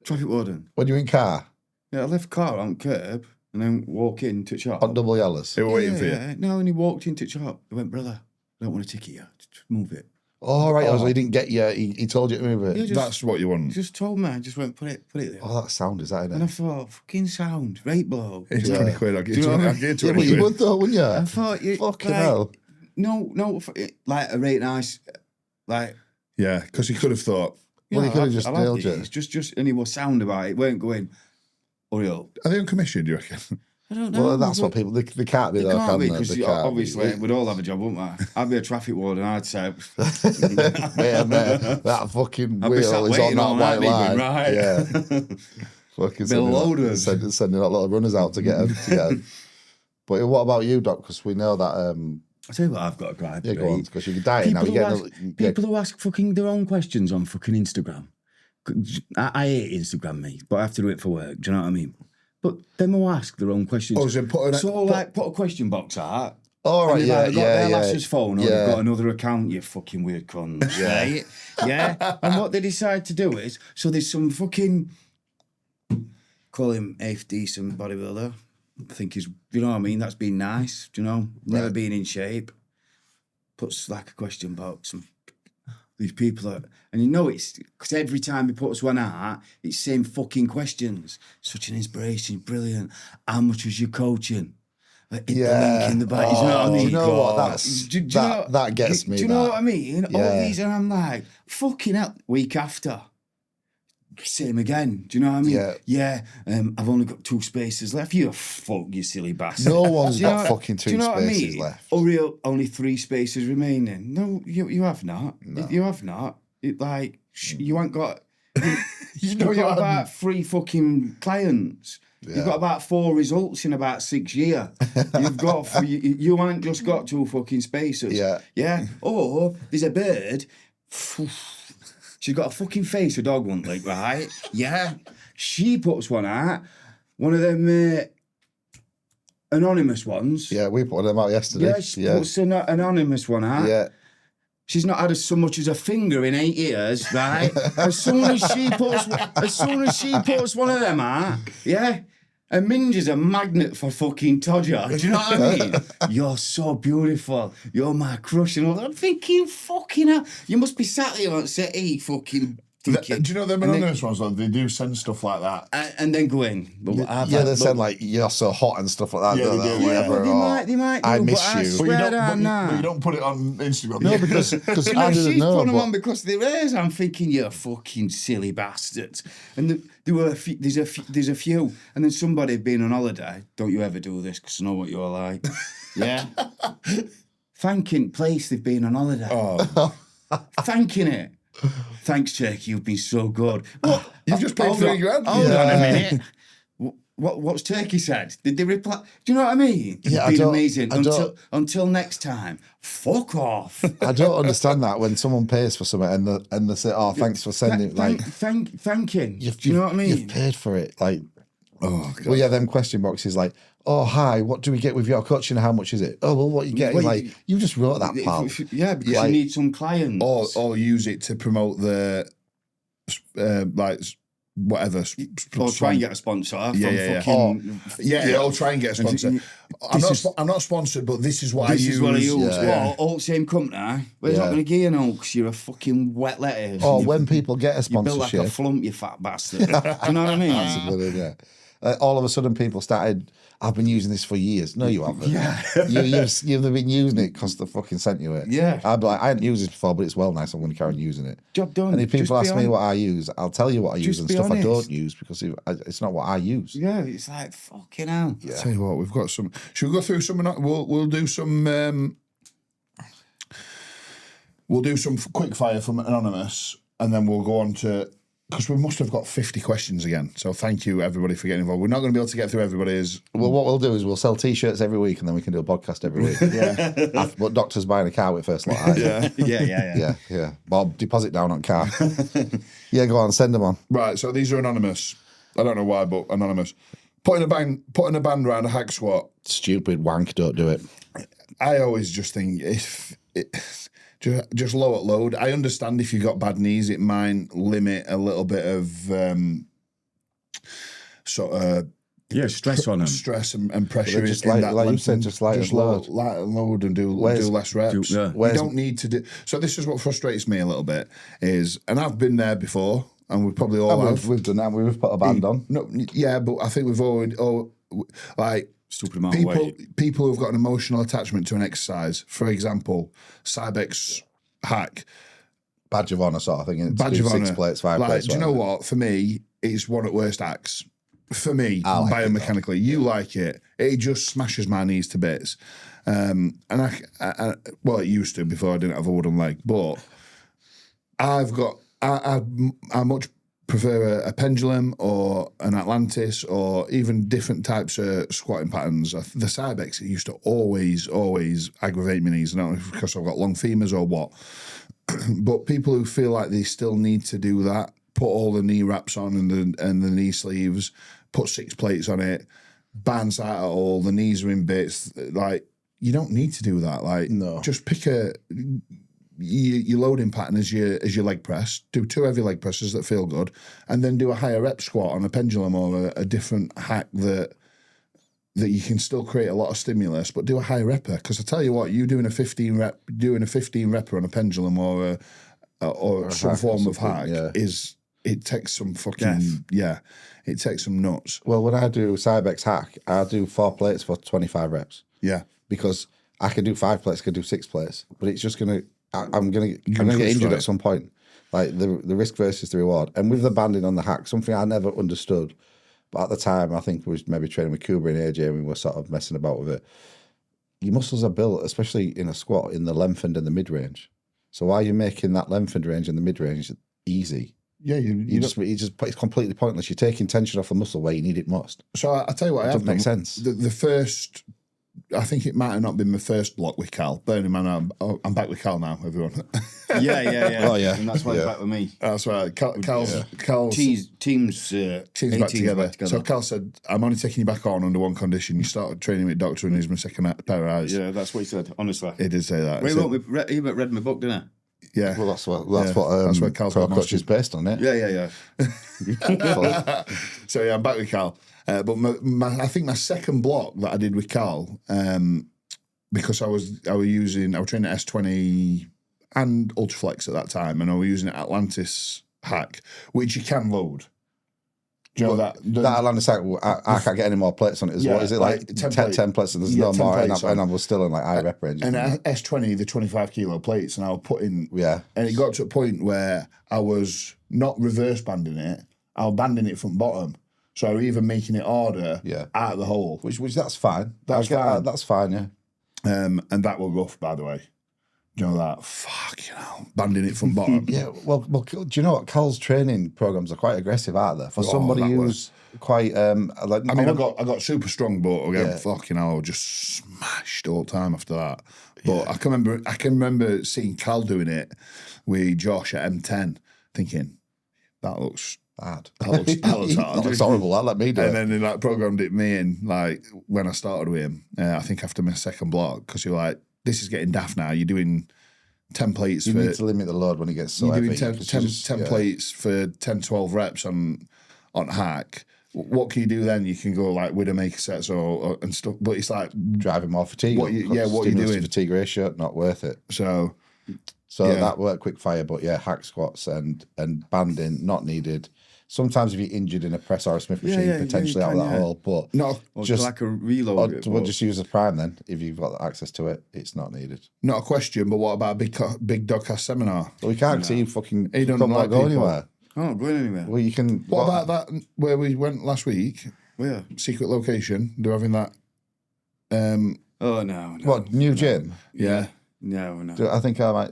Traffic warden. When you're in car? Yeah, I left the car on curb and then walk into the shop. On double yellows? They were waiting for you. Yeah. No, and he walked into the shop. He went, brother, I don't want a ticket yet. Just move it. Oh, right. So he didn't get you. He told you to move it. Yeah, That's what you want. He just told me. I just went, put it there. Oh, that sound, is that, And I innit? thought, fucking sound, right, blow. It's 20 quid. I'll Do get you know you what I I'll mean? get you Yeah, 20 but you quid. would though, wouldn't you? I thought, Fucking like, hell. No, like a rate nice, like. Yeah, because he could have thought, Well, he could have just nailed you. It's just, and he was sound about it. Weren't going, hurry up. are they uncommissioned, do you reckon? I don't know. Well, that's what people, they can't be They though, can't can be, they? because They can't obviously be. we'd all have a job, wouldn't we? I'd be a traffic warden, I'd say. Mate, that fucking I'd be wheel sat is on waiting that all white night, line. right? Yeah. Fucking Bill loaded. sending out little runners out to get them. But what about you, Doc? Because we know that. I'll tell you what I've got a gripe. Yeah, go on, right? because you're dying now. People who ask fucking their own questions on fucking Instagram. I hate Instagram, me, but I have to do it for work. Do you know what I mean? But them who ask their own questions. Oh, so put a question box out. All right, and they've yeah, either got yeah, their yeah. lass's phone or Yeah. they've got another account, you fucking weird cunt. Right? Yeah? And what they decide to do is, so there's some fucking, call him eighth decent bodybuilder. I think he's, you know what I mean? That's been nice, do you know? Never been in shape. Puts like a question box and these people are, and you know it's, because every time he puts one out, it's same fucking questions. Such an inspiration, brilliant. How much was your coaching? Hit the link in the back. You know what I mean? Do you know what? That gets me. Do you know what I mean? Yeah. All these, and I'm like, fucking hell. Week after, same again. Do you know what I mean? Yeah. I've only got 2 spaces left. You fuck, you silly bastard. No one's Do you got know- fucking do 2 you know what I spaces mean? left. Oreo, only 3 spaces remaining. No, you have not. No. You have not. You ain't got. You've know got you about 3 fucking clients. Yeah. You've got about 4 results in about 6 years. You've got you ain't just got 2 fucking spaces. Yeah. Yeah. Or there's a bird. She's got a fucking face a dog won't like, right? Yeah. She puts one out. One of them anonymous ones. Yeah, we put them out yesterday. Yeah, she puts an anonymous one out. Yeah. She's not had so much as a finger in 8 years, right? as soon as she puts one of them out, yeah. And Minge is a magnet for fucking Todger. Do you know what I mean? You're so beautiful. You're my crush. And all that. I'm thinking, fucking hell. You must be sat there on set, fucking thinking. Do you know them anonymous ones? They do send stuff like that. And then go in. They said like you're so hot and stuff like that. Yeah, they do, whatever, but they might do, I miss but I you. But you swear don't, down you don't put it on Instagram. No, because You know, I didn't she's know. putting them But on because of their ears. I'm thinking, you fucking silly bastards. And there were there's a few. And then somebody being on holiday, don't you ever do this because I know what you're like. Yeah. Thanking place they've been on holiday. Oh, Thanking it. Thanks, Turkey. You've been so good. What? you've just paid $3,000. Hold on a minute. What's Turkey said? Did they reply? Do you know what I mean? Yeah, It's been I don't- amazing. I don't- Until next time. Fuck off. I don't understand that when someone pays for something and they say, "Oh, thanks for sending." Thanking. Do you know what I mean? You've paid for it. Like, Oh, God. well, yeah, them question boxes like, "Oh, hi, what do we get with your coaching? How much is it?" Oh, well, what you get is Well, like you just wrote that, pal. Yeah, because Like- you need some clients. Or use it to promote the whatever. Or try and get a sponsor. Yeah. Fucking, Or try and get a sponsor. I'm not sponsored, but this is what I use. This is what I use. Yeah. All same company. We're Yeah. not going to give you no because you're a fucking wet lettuce. Or when people get a you built like sponsorship, a flump, you fat bastard. Do you know what I mean? that's a good idea. All of a sudden, people started. I've been using this for years. No, you haven't. Yeah. You've been using it because they fucking sent you it. Yeah. I'd be like, I hadn't used this before, but it's well nice. I'm going to carry on using it. Job done. And if people Just ask be me what I use, I'll tell you what I use Just and be stuff I honest. don't use because it's not what I use. Yeah, it's like fucking hell. I'll tell you what, we've got some. Should we go through some? We'll do some. We'll do some quick fire from Anonymous, and then we'll go on to. Because we must have got 50 questions again. So thank you, everybody, for getting involved. We're not going to be able to get through everybody's. Well, what we'll do is we'll sell T-shirts every week and then we can do a podcast every week. Yeah. But doctor's buying a car with first lot. Aren't you? Yeah. Bob, deposit down on car. Yeah, go on, send them on. Right, so these are Anonymous. I don't know why, but Anonymous. Putting a band around a hack squat. Stupid wank, don't do it. I always just think just low at load. I understand if you've got bad knees, it might limit a little bit of sort of stress on them. Stress and pressure just in that like you length said, just light and load. light and load and do less reps. You don't need to do. So this is what frustrates me a little bit is, and I've been there before, and we probably all have. We've done that. We've put a band on. No, yeah, but I think we've already like Stupid amount of weight. people who've got an emotional attachment to an exercise. For example, Cybex hack. Badge of honour sort of thing. Badge of honour. 6 plates, 5 like, plates. Do you know what? For me, it's one of the worst acts. For me, biomechanically, you like it. It just smashes my knees to bits. And I well, it used to before I didn't have a wooden leg. But I much prefer a pendulum or an Atlantis or even different types of squatting patterns. The Cybex, it used to always aggravate my knees. I don't know if because I've got long femurs or what. But people who feel like they still need to do that, put all the knee wraps on and the knee sleeves, put 6 plates on it, bands out at all, the knees are in bits. Like, you don't need to do that. Like, no. Just pick your loading pattern as your leg press. Do 2 heavy leg presses that feel good, and then do a higher rep squat on a pendulum or a different hack that you can still create a lot of stimulus, but do a high repper. Because I tell you what, you doing a 15 repper on a pendulum or some form of hack it takes some fucking it takes some nuts. Well, when I do Cybex hack, I do 4 plates for 25 reps. Yeah, because I can do 5 plates, I can do 6 plates, but it's just I'm gonna get injured at some point. Like the risk versus the reward, and with the banding on the hack, something I never understood. But at the time, I think we was maybe training with Kuba and AJ, and we were sort of messing about with it. Your muscles are built, especially in a squat, in the lengthened and the mid-range. So why are you making that lengthened range and the mid-range easy? Yeah, it's completely pointless. You're taking tension off a muscle where you need it most. So I tell you what, it doesn't make sense. The first, I think it might have not been my first block with Cal. Bearing in mind, I'm back with Cal now, everyone. Yeah. Oh, yeah. And that's why he's back with me. That's right. Cal's Team's back together. So Cal said, I'm only taking you back on under one condition. You started training with Doctor and he's my second pair of eyes. Yeah, that's what he said, honestly. He did say that. He read my book, didn't he? Yeah. Well, that's what Cal's Pro Coach is based on it. Yeah. So yeah, I'm back with Cal. But I think my second block that I did with Cal, because I was training at S20 and Ultraflex at that time, and I was using an Atlantis hack, which you can load. Do you know that Atlantis hack? I can't get any more plates on it. What is it like 10 plates? And there's no more, and I was still in like high rep range. And S20, the 25 kilo plates, and I was putting and it got to a point where I was not reverse banding it, I was banding it from bottom. So I was even making it harder out of the hole. Which that's fine. That's fine. That's fine, yeah. And that was rough, by the way. Do you know that? Banding it from bottom. Yeah, well, do you know what? Cal's training programs are quite aggressive, aren't they? For somebody who's quite I got super strong, but again, I was just smashed all the time after that. But I can remember seeing Cal doing it with Josh at M10, thinking that looks hard. That looks hard. That looks horrible. That let me do it. And then he programmed it me in when I started with him. I think after my second block, because you're like, this is getting daft now. You're doing 10 plates. You need to limit the load when it gets so heavy. You're doing 10 plates for 10, 12 reps on hack. What can you do then? You can go like Widowmaker sets or and stuff. But it's like driving more fatigue. What are you doing? Fatigue ratio, not worth it. So that worked quick fire, but hack squats and banding not needed. Sometimes if you're injured in a press or a Smith machine, potentially out of that hole, but just like a reload. We'll just use a prime then. If you've got access to it, it's not needed. Not a question, but what about a big dog cast seminar? Well, we can't see fucking. He don't like go anywhere. I'm not going anywhere. Well, you can. What about that where we went last week? Where? Secret location. They're having that. Oh no. What new gym? Yeah. No. I think I might.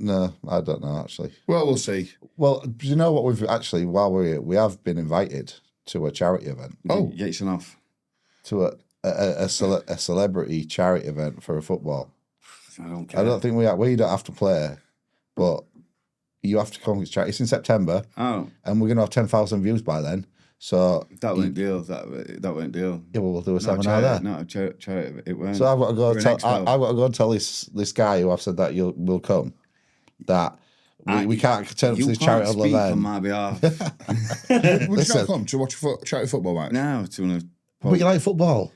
No, I don't know actually. Well, we'll see. Well, do you know what we've actually while we're here, we have been invited to a charity event. Oh, Yates and off. To a celebrity charity event for a football. I don't care. I don't think we don't have to play, but you have to come to charity. It's in September. Oh, and we're gonna have 10,000 views by then. So that won't deal. That won't deal. Yeah, well, we'll do a seminar there. No, charity. It won't. So I've got to go and tell this guy who I've said that will come. That We can't turn up to this charitable event. event. On my behalf. Would you not come to watch a charity football match? No, to want to. But you like football.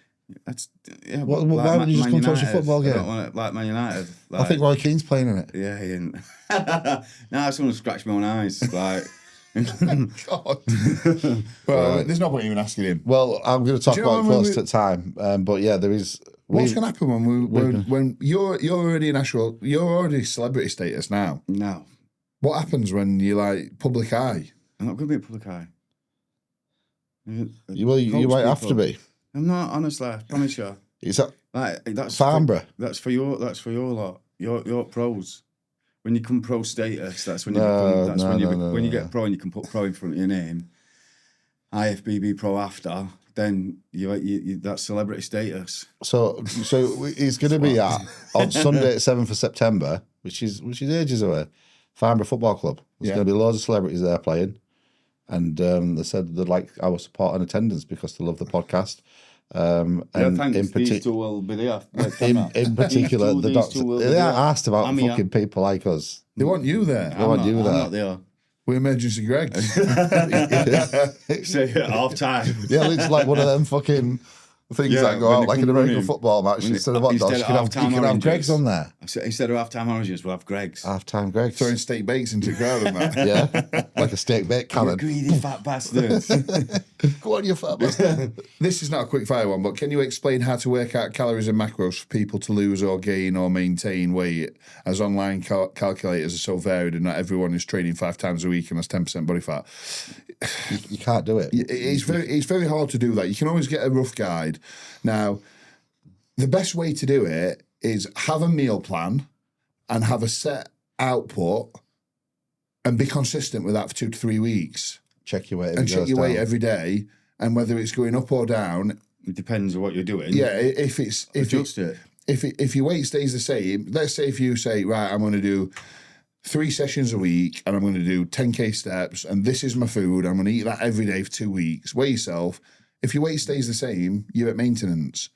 That's why would you just come to watch a football game? I don't want it like Man United. I think Roy Keane's playing in it. Yeah, he didn't. No, I just want to scratch my own eyes. Like, God. Well, there's no point even asking him. Well, I'm going to talk about it close to time. But yeah, there is. What's going to happen when you're already you're already celebrity status now? No. What happens when you like public eye? I'm not going to be a public eye. You might have to be. I'm not, honestly. I promise you. Is that that's Farnborough? That's for your lot. You're pros. When you come pro status, that's when you when you get pro and you can put pro in front of your name. IFBB pro after, then you that's celebrity status. So it's going to be on Sunday, 7th of September, which is ages away. Farnborough Football Club. There's going to be loads of celebrities there playing, and they said they'd like our support and attendance because they love the podcast. And thanks. These two will be there. In particular, they are asked about fucking people like us. They want you there. I'm not there. We're emergency Greg. Say half time. Yeah, it's like one of them fucking things that go out like an American football match. Instead of hot dogs, you can have Greg's on there. Instead of half-time oranges, we'll have Greg's. Half-time Greg's. Throwing steak bakes into the crowd and that. Yeah, like a steak bake cannon. Greedy fat bastards. Go on, you fat bastard. This is not a quick fire one, but can you explain how to work out calories and macros for people to lose or gain or maintain weight, as online calculators are so varied and not everyone is training 5 times a week and has 10% body fat? You can't do it. It's very hard to do that. You can always get a rough guide. Now, the best way to do it is have a meal plan and have a set output and be consistent with that for 2 to 3 weeks. Check your weight. And check your weight every day, and whether it's going up or down. It depends on what you're doing. Yeah, if your weight stays the same, let's say if you say, right, I'm going to do 3 sessions a week and I'm going to do 10K steps and this is my food, I'm going to eat that every day for 2 weeks, weigh yourself. If your weight stays the same, you're at maintenance.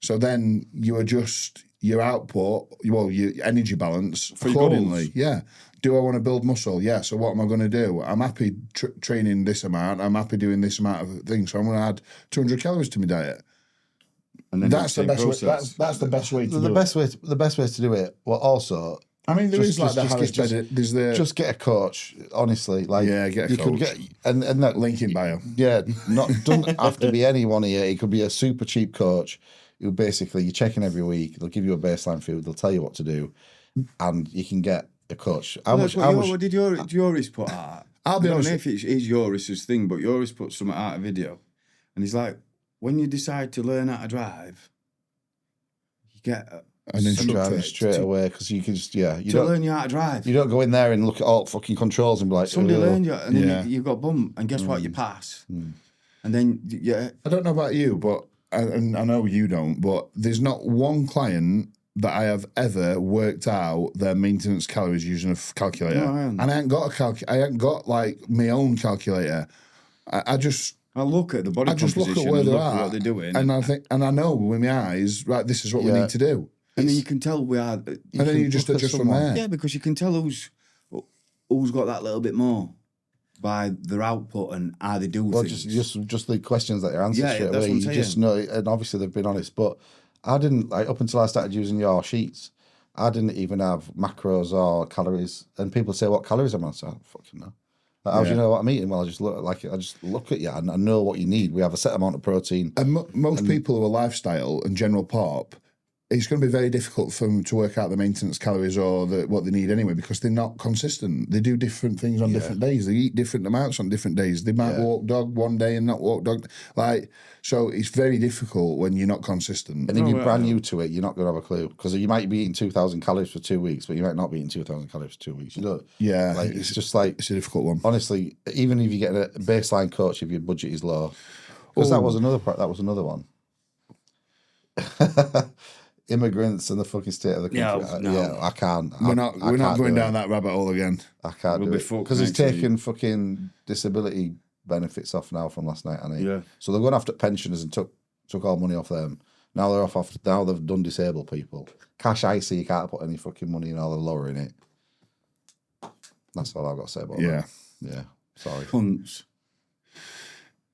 So then you adjust your output, your energy balance accordingly. Goals. Yeah. Do I want to build muscle? Yeah. So what am I going to do? I'm happy training this amount. I'm happy doing this amount of things. So I'm going to add 200 calories to my diet. And then that's the best way. That's the best way to do it. The best way to do it. Well, also, I mean, there is like the Harris Bennett. There's the just get a coach. Honestly, like get a coach. Could get and that link in bio. Yeah, doesn't have to be anyone here. It could be a super cheap coach who basically you're checking every week. They'll give you a baseline food. They'll tell you what to do, and you can get a coach. What did Joris put out? I'll be honest. I don't know if it's Joris's thing, but Joris put something out of video, and he's like, when you decide to learn how to drive, you get an instructor straight away because you can just you learn you how to drive. You don't go in there and look at all fucking controls and be like, somebody learned you, and then you got bum, and guess what? You pass, and then I don't know about you, but and I know you don't, but there's not one client that I have ever worked out their maintenance calories using a calculator, and I ain't got I ain't got like my own calculator. I look at the body composition. Look at where they're at, what they're doing, and I think, and I know with my eyes, right, this is what we need to do. And then you can tell we are. And then you just adjust from there. Yeah, because you can tell who's got that little bit more by their output and how they do things. Just the questions that you answer straight away. That's what I'm saying. You just know, and obviously they've been honest. But I didn't up until I started using your sheets. I didn't even have macros or calories. And people say, "What calories am I?" So I don't fucking know. How do you know what I'm eating? Well, I just look at you and I know what you need. We have a set amount of protein. And most people who are lifestyle and general pop, it's going to be very difficult for them to work out the maintenance calories or what they need anyway because they're not consistent. They do different things on different days. They eat different amounts on different days. They might walk dog one day and not walk dog. So it's very difficult when you're not consistent. And if you're brand new to it, you're not going to have a clue because you might be eating 2,000 calories for 2 weeks, but you might not be eating 2,000 calories for 2 weeks. You know? Yeah. It's just like... It's a difficult one. Honestly, even if you get a baseline coach, if your budget is low, because that was another one. Immigrants and the fucking state of the country. No. Yeah, I can't. We're not going down that rabbit hole again. I can't do it because he's taking fucking disability benefits off now from last night, hasn't he? Yeah. So they're going after pensioners and took all money off them. Now they're off. Now they've done disabled people. Cash IC, you can't put any fucking money in, or they're lowering it. That's all I've got to say about Yeah. that. Yeah. Sorry. Cunts.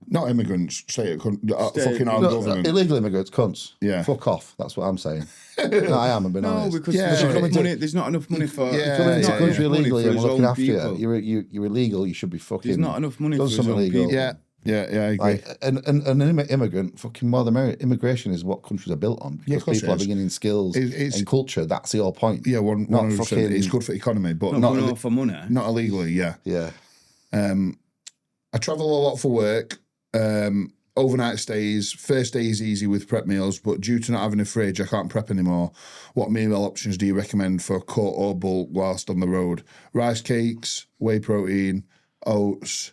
Not immigrants. Say it. Fucking our No, government. illegal immigrants, cunts. Yeah. Fuck off. That's what I'm saying. No, I am. I'm being No, honest. because Yeah. there's, not enough Coming to- money, there's not enough money for... Yeah, Coming into yeah, country money illegally for and his we're looking own after people. you. You're illegal. You should be fucking. There's not enough money done for his something own illegal. people. Yeah. Yeah, I agree. Like, and an immigrant, fucking more than merit. Immigration is what countries are built on. Yeah, Because of course people it are is. beginning skills It's- and culture. That's the whole point. Yeah, Not 100%. fucking- It's good for the economy, but Not not going for money. not illegally. Yeah. Yeah. I travel a lot for work. Overnight stays. First day is easy with prep meals, but due to not having a fridge, I can't prep anymore. What meal options do you recommend for cut or bulk whilst on the road? Rice cakes, whey protein, oats.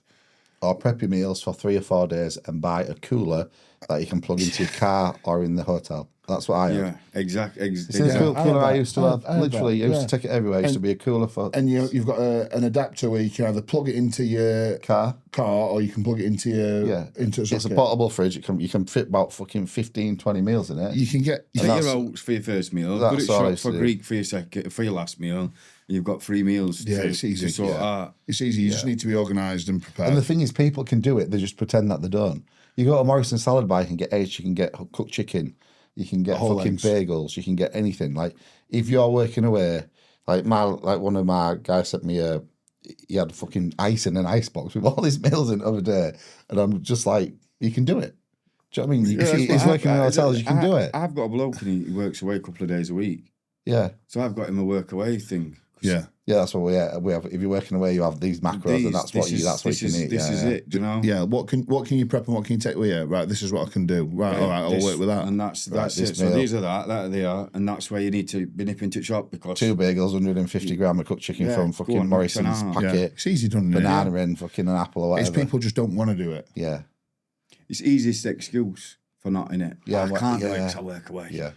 Or prep your meals for 3 or 4 days and buy a cooler that you can plug into your car or in the hotel. That's what I have. Yeah, exactly. See the cooler I used to have? I had Literally, that, I used yeah. to take it everywhere. It used to be a cooler for And you've got an adapter where you can either plug it into your car. or you can plug it into your Yeah. into a It's a socket. portable fridge. You can fit about fucking 15, 20 meals in it. You can get Take that's- your oats for your first meal. that's Put it all I short used for to do. Greek for your second, for your last meal. You've got 3 meals. Yeah, to, it's easy. To sort Yeah. out. It's easy. You just need to be organised and prepared. And the thing is, people can do it. They just pretend that they don't. You go to Morrison Salad Bar, you can get eggs, you can get cooked chicken, you can get Whole fucking eggs. bagels, you can get anything. Like if you're working away, like one of my guys sent me he had fucking ice in an ice box with all his meals in the other day, and I'm just like, you can do it. Do you know what I mean? Yeah, He's working in hotels, you can do it. I've got a bloke and he works away a couple of days a week. Yeah, So I've got him a work away thing. yeah. yeah, that's what we have. If you're working away, you have these macros, and that's what you can eat. This is it, do you know? Yeah, what can you prep and what can you take? Well, yeah, right. This is what I can do. Right, all right. I'll This- work with that. And that's this it. So meal. these are that they are, and that's where you need to be nipping to shop because 2 bagels, 150 gram of cooked chicken Yeah, from go fucking on, Morrison's knock it out. Yeah, packet, it's easy done. isn't it? banana and fucking an apple or It's whatever. people just don't want to do it. Yeah, it's easiest excuse for not in it. Yeah, I can't do it yeah. because I work away. yeah.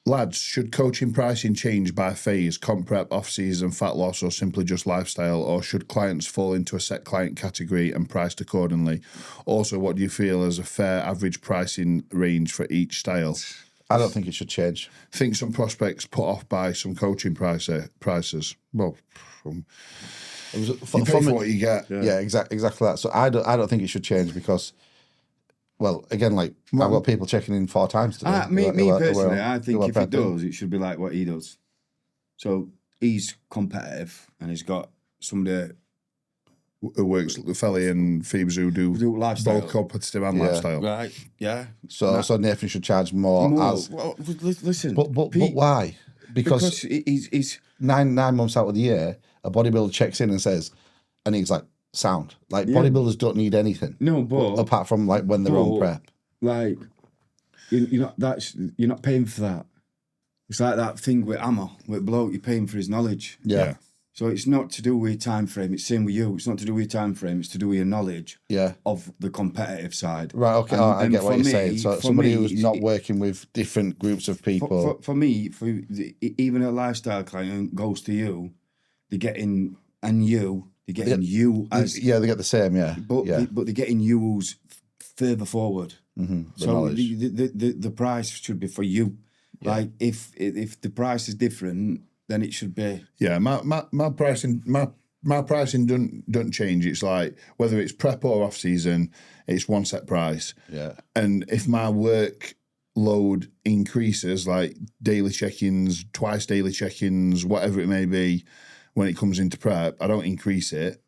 Lads, should coaching pricing change by phase, comp prep, off-season, fat loss, or simply just lifestyle? Or should clients fall into a set client category and priced accordingly? Also, what do you feel as a fair average pricing range for each style? I don't think it should change. Think some prospects put off by some coaching prices. Well, you pay for what you get. Yeah, exactly that. So I don't think it should change because, well, again, like I've got people checking in 4 times today. Me who are- personally, I who think are if it prepping. does, it should be like what he does. So he's competitive and he's got somebody Who works Felly and Phoebes who do lifestyle. both competitive and Yeah. lifestyle. Right, yeah. So Nathan should charge more, as. Well, listen. But why? because he's 9 months out of the year, a bodybuilder checks in and says, and he's like, sound. Like Yeah. bodybuilders don't need anything. no, but Apart from like when they're on prep. like you're not paying for that. It's like that thing with Ammo, with bloke, you're paying for his knowledge. Yeah. So it's not to do with your time frame. It's same with you. It's not to do with your time frame. It's to do with your knowledge Yeah. of the competitive side. Right, okay, And- I and get what for you're me- saying. So for somebody me, who's not working with different groups of people. For me, even a lifestyle client goes to you, they're getting you as Yeah, they get the same, yeah. but yeah. they're getting you who's further forward. The So knowledge. the price should be for you. Like if the price is different, then it should be. Yeah, my pricing don't change. It's like whether it's prep or off season, it's one set price. Yeah. And if my work load increases, like daily check-ins, twice daily check-ins, whatever it may be, when it comes into prep, I don't increase it,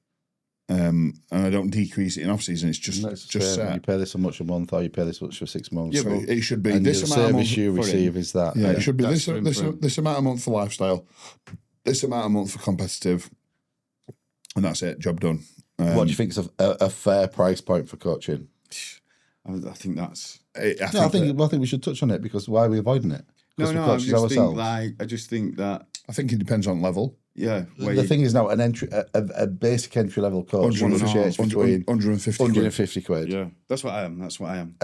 and I don't decrease it in off season. It's just That's just fair. set. You pay this so much a month, or you pay this much for 6 months. Yeah, but it should be and this the amount of month service you for receive him. is that. Yeah, it should be That's this amount a month for lifestyle, this amount a month for competitive, and that's it. Job done. What do you think is a fair price point for coaching? I think that's. I think we should touch on it because why are we avoiding it? Because we coach ourselves. I just think that. I think it depends on level. Yeah. The thing is now a basic entry level coach negotiates between 150 150 quid. Yeah, that's what I am.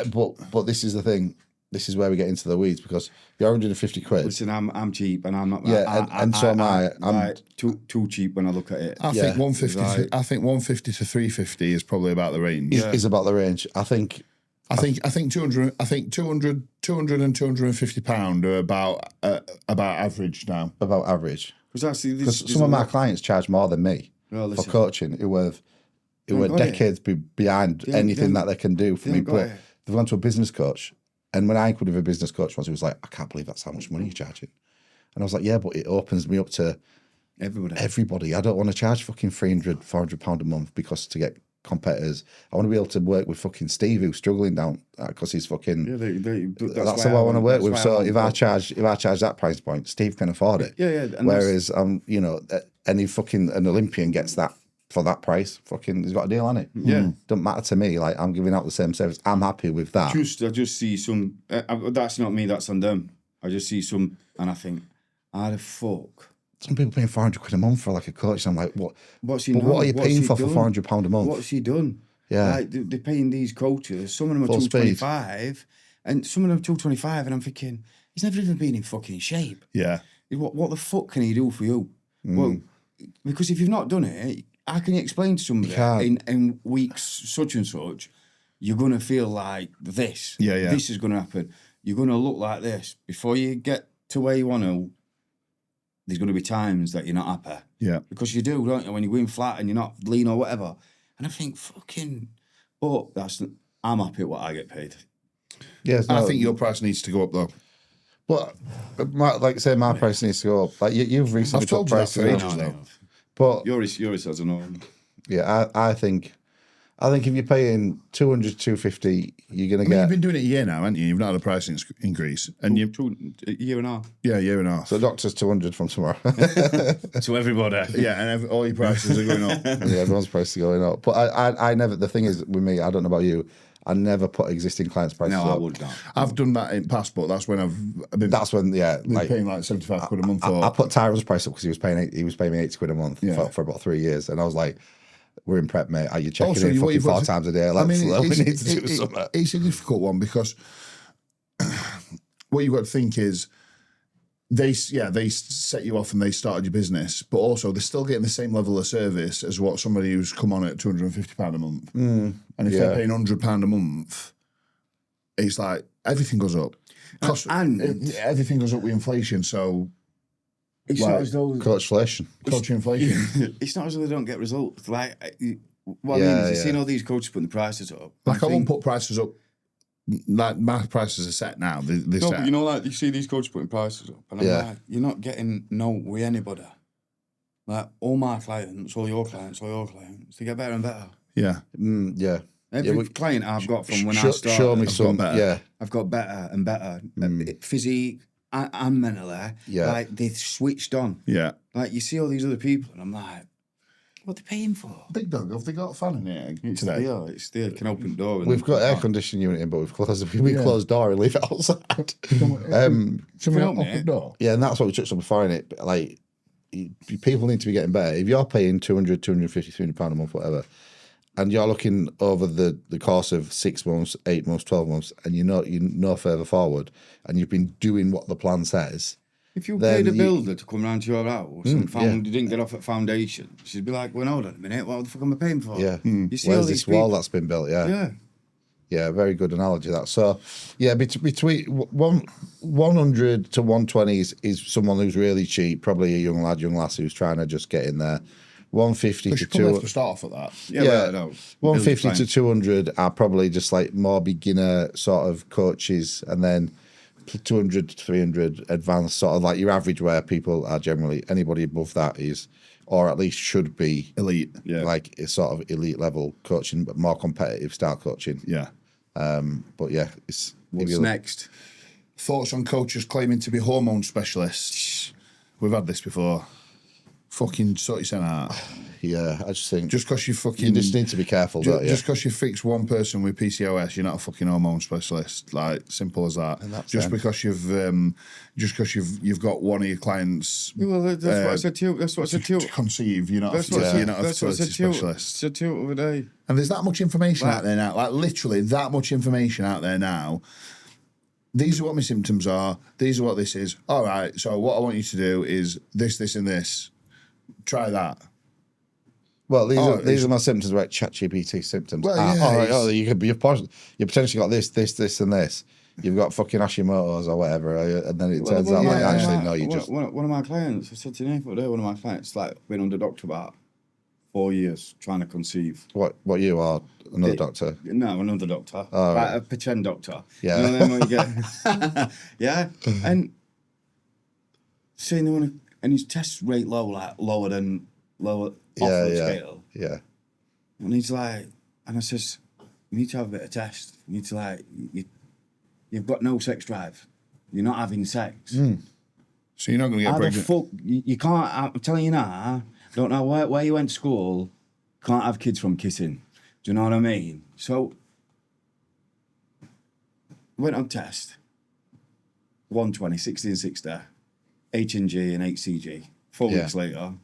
But this is the thing. This is where we get into the weeds because you're 150 quid. Listen, I'm cheap and I'm not. Yeah, and so am I. I'm like, too cheap when I look at it. I think 150. Right. I think 150 to 350 is probably about the range. is about the range. I think 200. I think 200 and 250 pound are about average now. about average. Because Because some of my clients charge more than me. for coaching who were decades behind anything that they can do for me. But they've gone to a business coach. And when I inquired with a business coach once, he was like, I can't believe that's how much money you're charging. And I was like, yeah, but it opens me up to everybody. I don't want to charge fucking £300-400 a month because to get competitors. I want to be able to work with fucking Steve who's struggling down because he's fucking. That's who I want to work with. So if I charge that price point, Steve can afford it. Whereas you know, any fucking an Olympian gets that for that price. Fucking, he's got a deal on it. Don't matter to me. Like, I'm giving out the same service. I'm happy with that. I just see some. That's not me. That's on them. I just see some, and I think, how the fuck. Some people paying £400 a month for like a coach. I'm like, what? What's he? What are you paying for £400 a month? What's he done? Yeah, like, they're paying these coaches. Some of them are 225, and some of them are 225, and I'm thinking he's never even been in fucking shape. Yeah. What the fuck can he do for you? Well, because if you've not done it, how can you explain to somebody in weeks such and such, you're gonna feel like this. Yeah. This is gonna happen. You're gonna look like this before you get to where you want to. There's going to be times that you're not happy. Yeah. Because you do, don't you? When you're going flat and you're not lean or whatever. And I think, fucking... But I'm happy at what I get paid. Yes, I think your price needs to go up, though. But, like I say, my price needs to go up. Like, you've recently put prices up. Ages, though. But... Yours has a no. Yeah, I think if you're paying 200, 250, you're going to get... You've been doing it a year now, haven't you? You've not had a price increase. And A year and a half. Yeah, a year and a half. So doctor's 200 from tomorrow. To everybody. Yeah, and all your prices are going up. Yeah, everyone's prices are going up. But I never... The thing is, with me, I don't know about you, I never put existing clients' prices up. No, I would not. I've done that in past, but that's when I've been... That's when, like, paying like £75 a month. I put Tyron's price up because he was paying me £80 a month for about 3 years. And I was like... We're in prep, mate. Are you checking in fucking 4 times a day? We need to do something. It's a difficult one because what you've got to think is they set you off and they started your business, but also they're still getting the same level of service as what somebody who's come on at £250 a month. And if they're paying £100 a month, it's like everything goes up. And everything goes up with inflation, so... It's not as though... Coach inflation. It's not as though they don't get results. Like, what I mean is, you've seen all these coaches putting the prices up. Like, I won't put prices up. Like, my prices are set now. They're set. But you know, like, you see these coaches putting prices up, and I'm like, you're not getting with anybody. Like, all my clients, all your clients, they get better and better. Yeah. Every client I've got from when I started, show me some better. I've got better and better. Physique and mentally. Like, they've switched on. Yeah. Like, you see all these other people, and I'm like, what are they paying for? Big Dog, have they got a fan in here today? It's there. Can open the door. We've got air conditioning unit in, but we've closed the door and leave it outside. Can we open the door? Yeah, and that's what we touched on before, innit? Like, people need to be getting better. If you're paying 200, 250, £300 a month, whatever, and you're looking over the course of 6 months, 8 months, 12 months, and you're no further forward, and you've been doing what the plan says. If you paid a builder to come round to your house and you didn't get off at foundation, she'd be like, well, hold on a minute, what the fuck am I paying for? Yeah. You see Where's all these this wall people? that's been built? Yeah. Yeah, very good analogy, that. So, yeah, between 100 to 120 is someone who's really cheap, probably a young lad, young lass who's trying to just get in there. 150 to 200 to start off at that. Yeah, no. 150 to 200 are probably just like more beginner sort of coaches, and then 200 to 300 advanced, sort of like your average, where people are generally, anybody above that is, or at least should be, elite. Yeah. Like a sort of elite level coaching, but more competitive style coaching. Yeah. But yeah, what's next? Thoughts on coaches claiming to be hormone specialists? We've had this before. Fucking sort yourself out. Yeah, I just think just because you just need to be careful. Just because you fix one person with PCOS, you're not a fucking hormone specialist. Like, simple as that. Just because you've got one of your clients. Well, that's what I said to you. That's what I said to you. To conceive, you're not. That's what I fertility specialist. Said to you the other day. And there's that much information out there now. Like, literally that much information out there now. These are what my symptoms are. These are what this is. All right. So what I want you to do is this, this, and this. Try that. Well, these are my symptoms, right? ChatGPT symptoms. Well, yeah, you potentially got this, and this. You've got fucking Hashimoto's or whatever, and then it turns out one of my clients, I said to Nathan today, one of my clients, like, been under doctor about 4 years trying to conceive. What you are? Another doctor? No, another doctor. Oh, right. A pretend doctor. Yeah. You know what I mean? When you get, yeah. And seeing him and his test rate lower off the scale. Yeah. And he's like, and I says, you need to have a bit of test. You need to like, you've got no sex drive. You're not having sex. So you're not going to get pregnant. Fuck, you can't, I'm telling you now, don't know where you went to school, can't have kids from kissing. Do you know what I mean? So, went on test, 120, 60 and 60, H&G and HCG. 4 weeks later,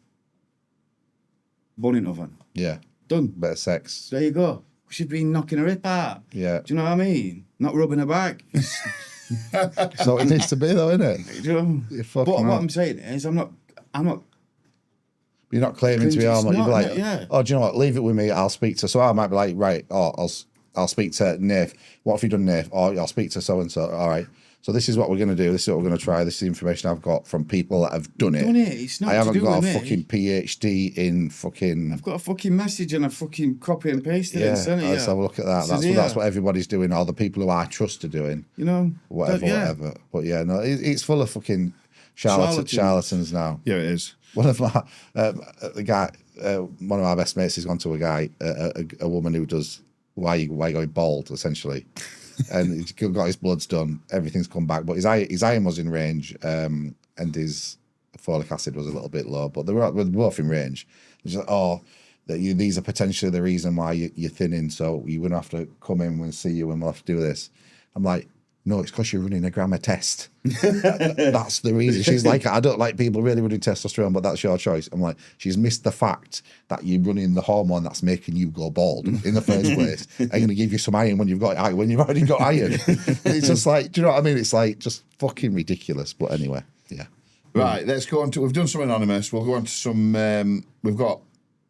bunning oven. Yeah. Done. Better sex. There you go. She's been knocking her hip out. Yeah. Do you know what I mean? Not rubbing her back. So it needs to be though, isn't it? Do you know? But what I'm saying is, I'm not. You're not claiming to be armed. You'd be like, yeah. oh, do you know what? Leave it with me. I'll speak to. So I might be like, right. Oh, I'll speak to Nath. What have you done, Nath? Oh, I'll speak to so and so. All right. So this is what we're going to do. This is what we're going to try. This is the information I've got from people that have done it. It's not. I haven't got a with fucking PhD in fucking. I've got a fucking message and I fucking copy and paste it and send it. Let's have a look at that. That's what everybody's doing. All the people who I trust are doing. You know, whatever. But yeah, no, it's full of fucking charlatans now. Yeah, it is. One of my one of my best mates has gone to a guy, a woman who does why you going bald essentially, and he's got his bloods done, everything's come back, but his iron was in range, and his folic acid was a little bit low, but they were both in range. It's like, these are potentially the reason why you're thinning, so you're gonna have to come in and see you, and we'll have to do this. I'm like, no, it's because you're running a grammar test. That's the reason. She's like, I don't like people really running testosterone, but that's your choice. I'm like, she's missed the fact that you're running the hormone that's making you go bald in the first place. I'm going to give you some iron when you've already got iron. It's just like, do you know what I mean? It's like just fucking ridiculous. But anyway, yeah. Right, let's go on to, we've done some anonymous. We'll go on to some, we've got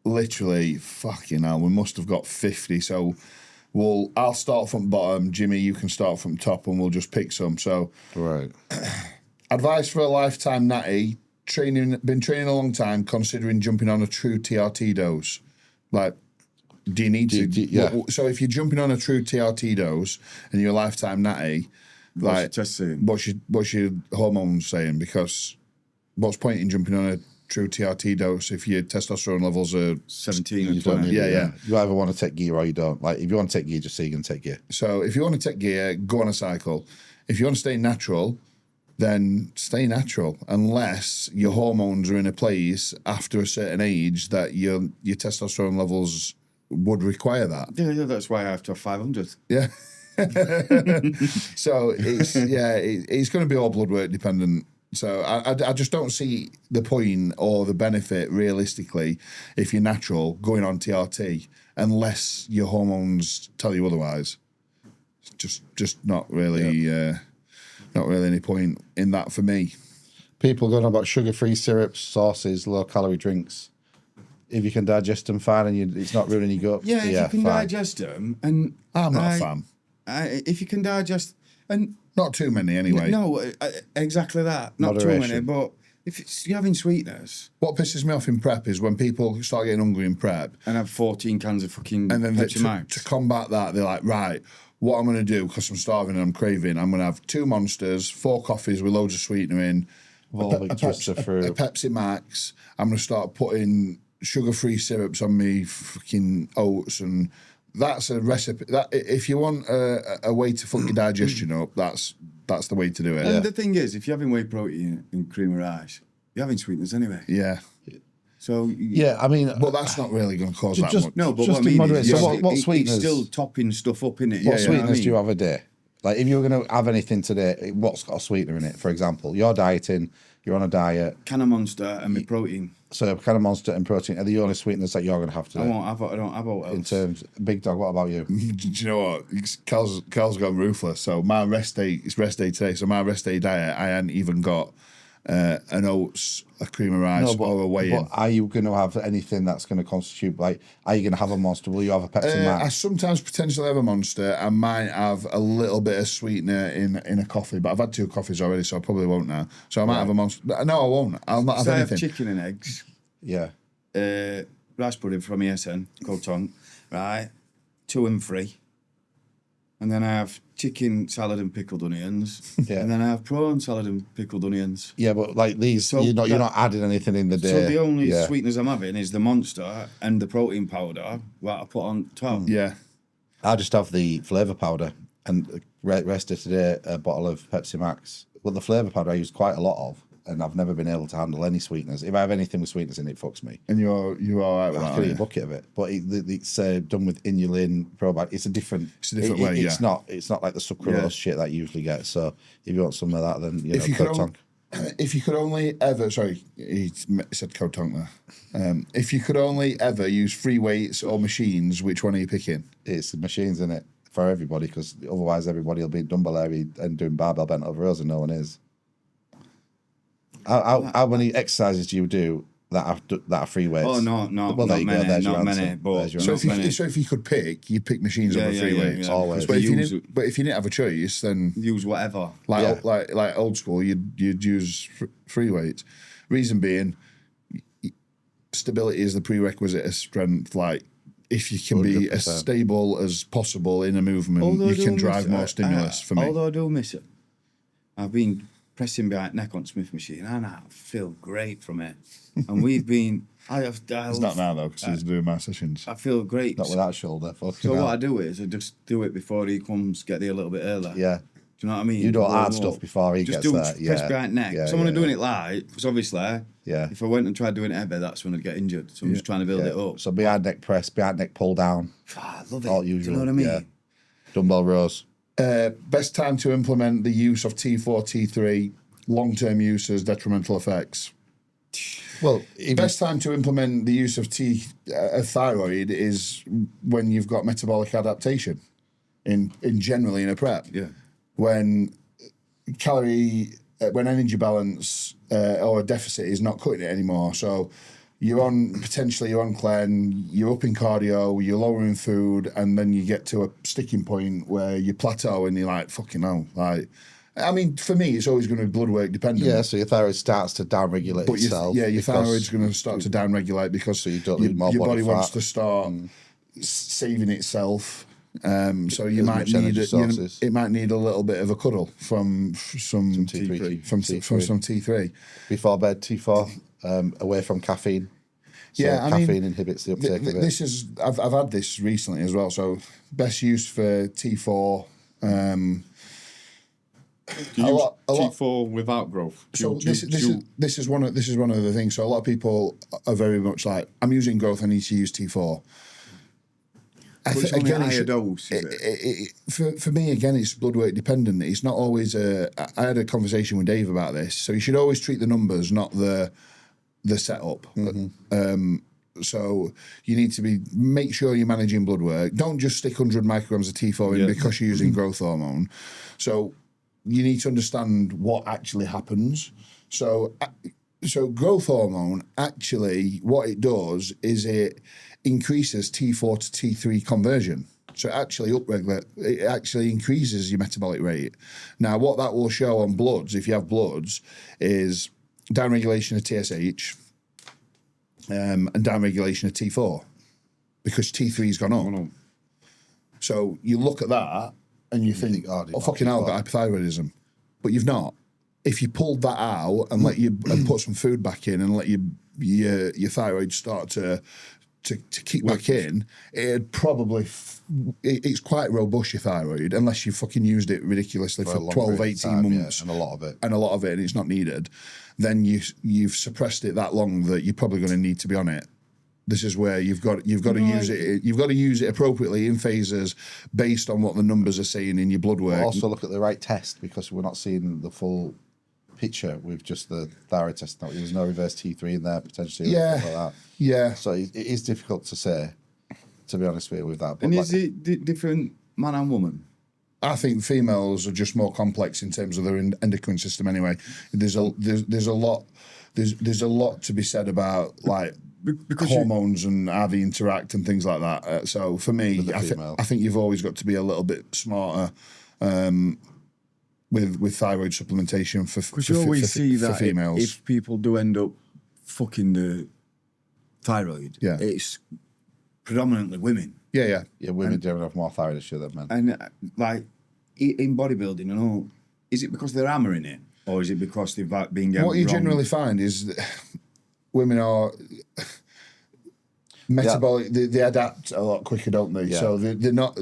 literally, fucking hell, we must have got 50. So I'll start from bottom. Jimmy, you can start from top, and we'll just pick some. So, right. Advice for a lifetime natty: been training a long time, considering jumping on a true TRT dose. Like, do you need to? Yeah. So if you're jumping on a true TRT dose and you're a lifetime natty, like, what's your hormones saying? Because what's the point in jumping on a true TRT dose if your testosterone levels are 17 or 20. 20. Yeah. You either want to take gear or you don't. Like, if you want to take gear, just say you can take gear. So if you want to take gear, go on a cycle. If you want to stay natural, then stay natural, unless your hormones are in a place after a certain age that your testosterone levels would require that. Yeah, that's why I have to have 500. Yeah. So it's going to be all blood work dependent. So I just don't see the point or the benefit realistically if you're natural going on TRT unless your hormones tell you otherwise. Just not really not really any point in that for me. People going on about sugar-free syrups, sauces, low-calorie drinks. If you can digest them, fine, and it's not ruining your gut. Yeah, if you can digest them, and I'm not a fan. If you can digest and. Not too many, anyway. No, exactly that. Not Moderation. too many, but if you're having sweetness. What pisses me off in prep is when people start getting hungry in prep. And have 14 cans of fucking and then Pepsi to combat that, they're like, right, what I'm going to do, because I'm starving and I'm craving, I'm going to have 2 Monsters, 4 coffees with loads of sweetener in, a Pepsi Max. I'm going to start putting sugar-free syrups on me fucking oats, and that's a recipe. That if you want a way to fuck your digestion up, that's the way to do it. And the thing is, if you're having whey protein and cream of rice, you're having sweeteners anyway. Yeah. So I mean, but that's not really going to cause that much. No, but just what I mean is, what sweeteners? It's still topping stuff up in it. What sweeteners do you have a day? Like, if you were going to have anything today, what's got a sweetener in it? For example, you're dieting, you're on a diet. Can of Monster and my protein. So can of Monster and protein are the only sweeteners that you're going to have today. I don't have oats. In terms, Big Dog, what about you? Do you know what? Carl's gone ruthless. So my rest day, it's rest day today. So my rest day diet, I hadn't even got an oats, a cream of rice, or a whey in. But are you going to have anything that's going to constitute, like, are you going to have a Monster? Will you have a Pepsi Max? I sometimes potentially have a Monster. I might have a little bit of sweetener in a coffee, but I've had 2 coffees already, so I probably won't now. So I might have a Monster. No, I won't. I'll not have anything. I have chicken and eggs. Yeah. rice pudding from ESN called Tonk, right? 2 and 3. And then I have chicken salad and pickled onions. Yeah. And then I have prawn salad and pickled onions. Yeah, but like these, So you're not adding anything in the day. So the only sweeteners I'm having is the Monster and the protein powder that I put on top. Yeah. I just have the flavour powder and rest of today a bottle of Pepsi Max. Well, the flavour powder I use quite a lot of, and I've never been able to handle any sweeteners. If I have anything with sweeteners in it, fucks me. And you're all right with I that, can eat aren't a you? bucket of it, but it's done with inulin, probiotic. It's a different way. It's not like the sucralose shit that you usually get. So if you want some of that, then if you could only ever, sorry, he said code Tonk there. If you could only ever use free weights or machines, which one are you picking? It's the machines in it for everybody, because otherwise everybody will be dumbbell heavy and doing barbell bent over rows, and no one is. How many exercises do you do that are free weights? Oh, not many. But so if you could pick, you'd pick machines over free weights. Yeah. Always. But if you didn't have a choice, then use whatever. Like old school, you'd use free weights. Reason being, stability is the prerequisite of strength. Like, if you can 100%. Be as stable as possible in a movement, you can drive more stimulus for me. Although I do miss it, I've been pressing behind neck on Smith machine, and I feel great from it. And we've been. It's not now though, because he's doing my sessions. I feel great. Not with that shoulder. So what I do is I just do it before he comes, get there a little bit earlier. Yeah. Do you know what I mean? You do hard stuff before he gets there. Press behind neck. So I'm doing it light, because obviously, if I went and tried doing it heavy, that's when I'd get injured. So I'm just trying to build it up. So behind neck press, behind neck pull down. I love it. All usual. Do you know what I mean? Yeah. Dumbbell rows. Best time to implement the use of T4, T3, long-term use has detrimental effects. Well, best time to implement the use of thyroid is when you've got metabolic adaptation, in generally in a prep. Yeah. When energy balance or a deficit is not cutting it anymore. So you're on clen, you're up in cardio, you're lowering food, and then you get to a sticking point where you plateau and you're like, fucking hell. Like, I mean, for me, it's always going to be blood work dependent. Yeah, so your thyroid starts to downregulate itself. Your thyroid's going to start to downregulate because so you don't need more your body body wants to start saving itself. So you might need it might need a little bit of a cuddle from some T3. From some T3 before bed. T4 away from caffeine. So caffeine inhibits the uptake of it. I've had this recently as well. So best use for T4. Do you use T4 without growth? This is one of the things. So a lot of people are very much like, I'm using growth, I need to use T4. For me, again, it's blood work dependent. It's not always I had a conversation with Dave about this. So you should always treat the numbers, not the setup. Mm-hmm. So you need to make sure you're managing blood work. Don't just stick 100 micrograms of T4 in because you're using growth hormone. So you need to understand what actually happens. So growth hormone, actually, what it does is it increases T4 to T3 conversion. So it actually increases your metabolic rate. Now, what that will show on bloods, if you have bloods, is downregulation of TSH and downregulation of T4 because T3's gone up. So you look at that and you think, oh fucking hell, I've got hypothyroidism. But you've not. If you pulled that out and and put some food back in and let your thyroid start to kick back in, it'd probably it's quite robust, your thyroid, unless you fucking used it ridiculously for 12, 18 months. And a lot of it. And it's not needed. Then you've suppressed it that long that you're probably going to need to be on it. This is where you've got to use it. You've got to use it appropriately in phases based on what the numbers are saying in your blood work. But also look at the right test, because we're not seeing the full picture with just the thyroid test. There's no reverse T3 in there potentially. Yeah, like that. Yeah. So it is difficult to say, to be honest with that. But and is it different man and woman? I think females are just more complex in terms of their endocrine system. Anyway, there's a lot to be said about like hormones and how they interact and things like that. So for me, I think you've always got to be a little bit smarter with thyroid supplementation for females. If people do end up fucking thyroid, Yeah. it's predominantly women. Yeah. Yeah, women do have more thyroid issue than men. And like in bodybuilding and all, is it because they're hammering it, or is it because they've like been getting What you wrong? generally find is that women are metabolic. They adapt a lot quicker, don't they? Yeah. So they're not.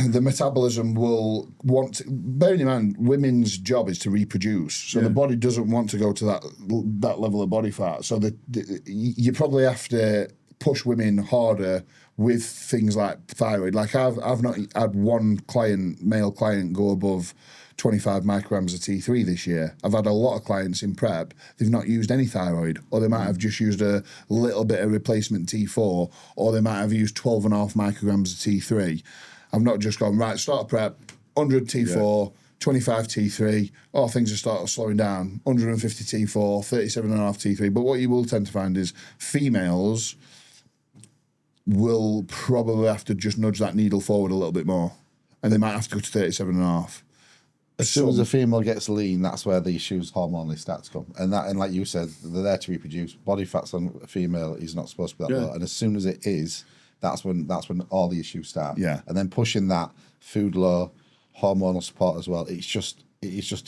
The metabolism will want to, bearing in mind, women's job is to reproduce. So the body doesn't want to go to that level of body fat. So you probably have to push women harder with things like thyroid. Like I've not had one male client go above 25 micrograms of T3 this year. I've had a lot of clients in prep, they've not used any thyroid, or they might have just used a little bit of replacement T4, or they might have used 12.5 micrograms of T3. I've not just gone, right, start a prep, 100 T4, 25 T3, things are starting slowing down, 150 T4, 37.5 T3. But what you will tend to find is females will probably have to just nudge that needle forward a little bit more, and they might have to go to 37.5. As soon as a female gets lean, that's where the issues hormonally start to come. And like you said, they're there to reproduce. Body fat's on a female is not supposed to be that low. And as soon as it is, that's when all the issues start. Yeah. And then pushing that food low, hormonal support as well, it's just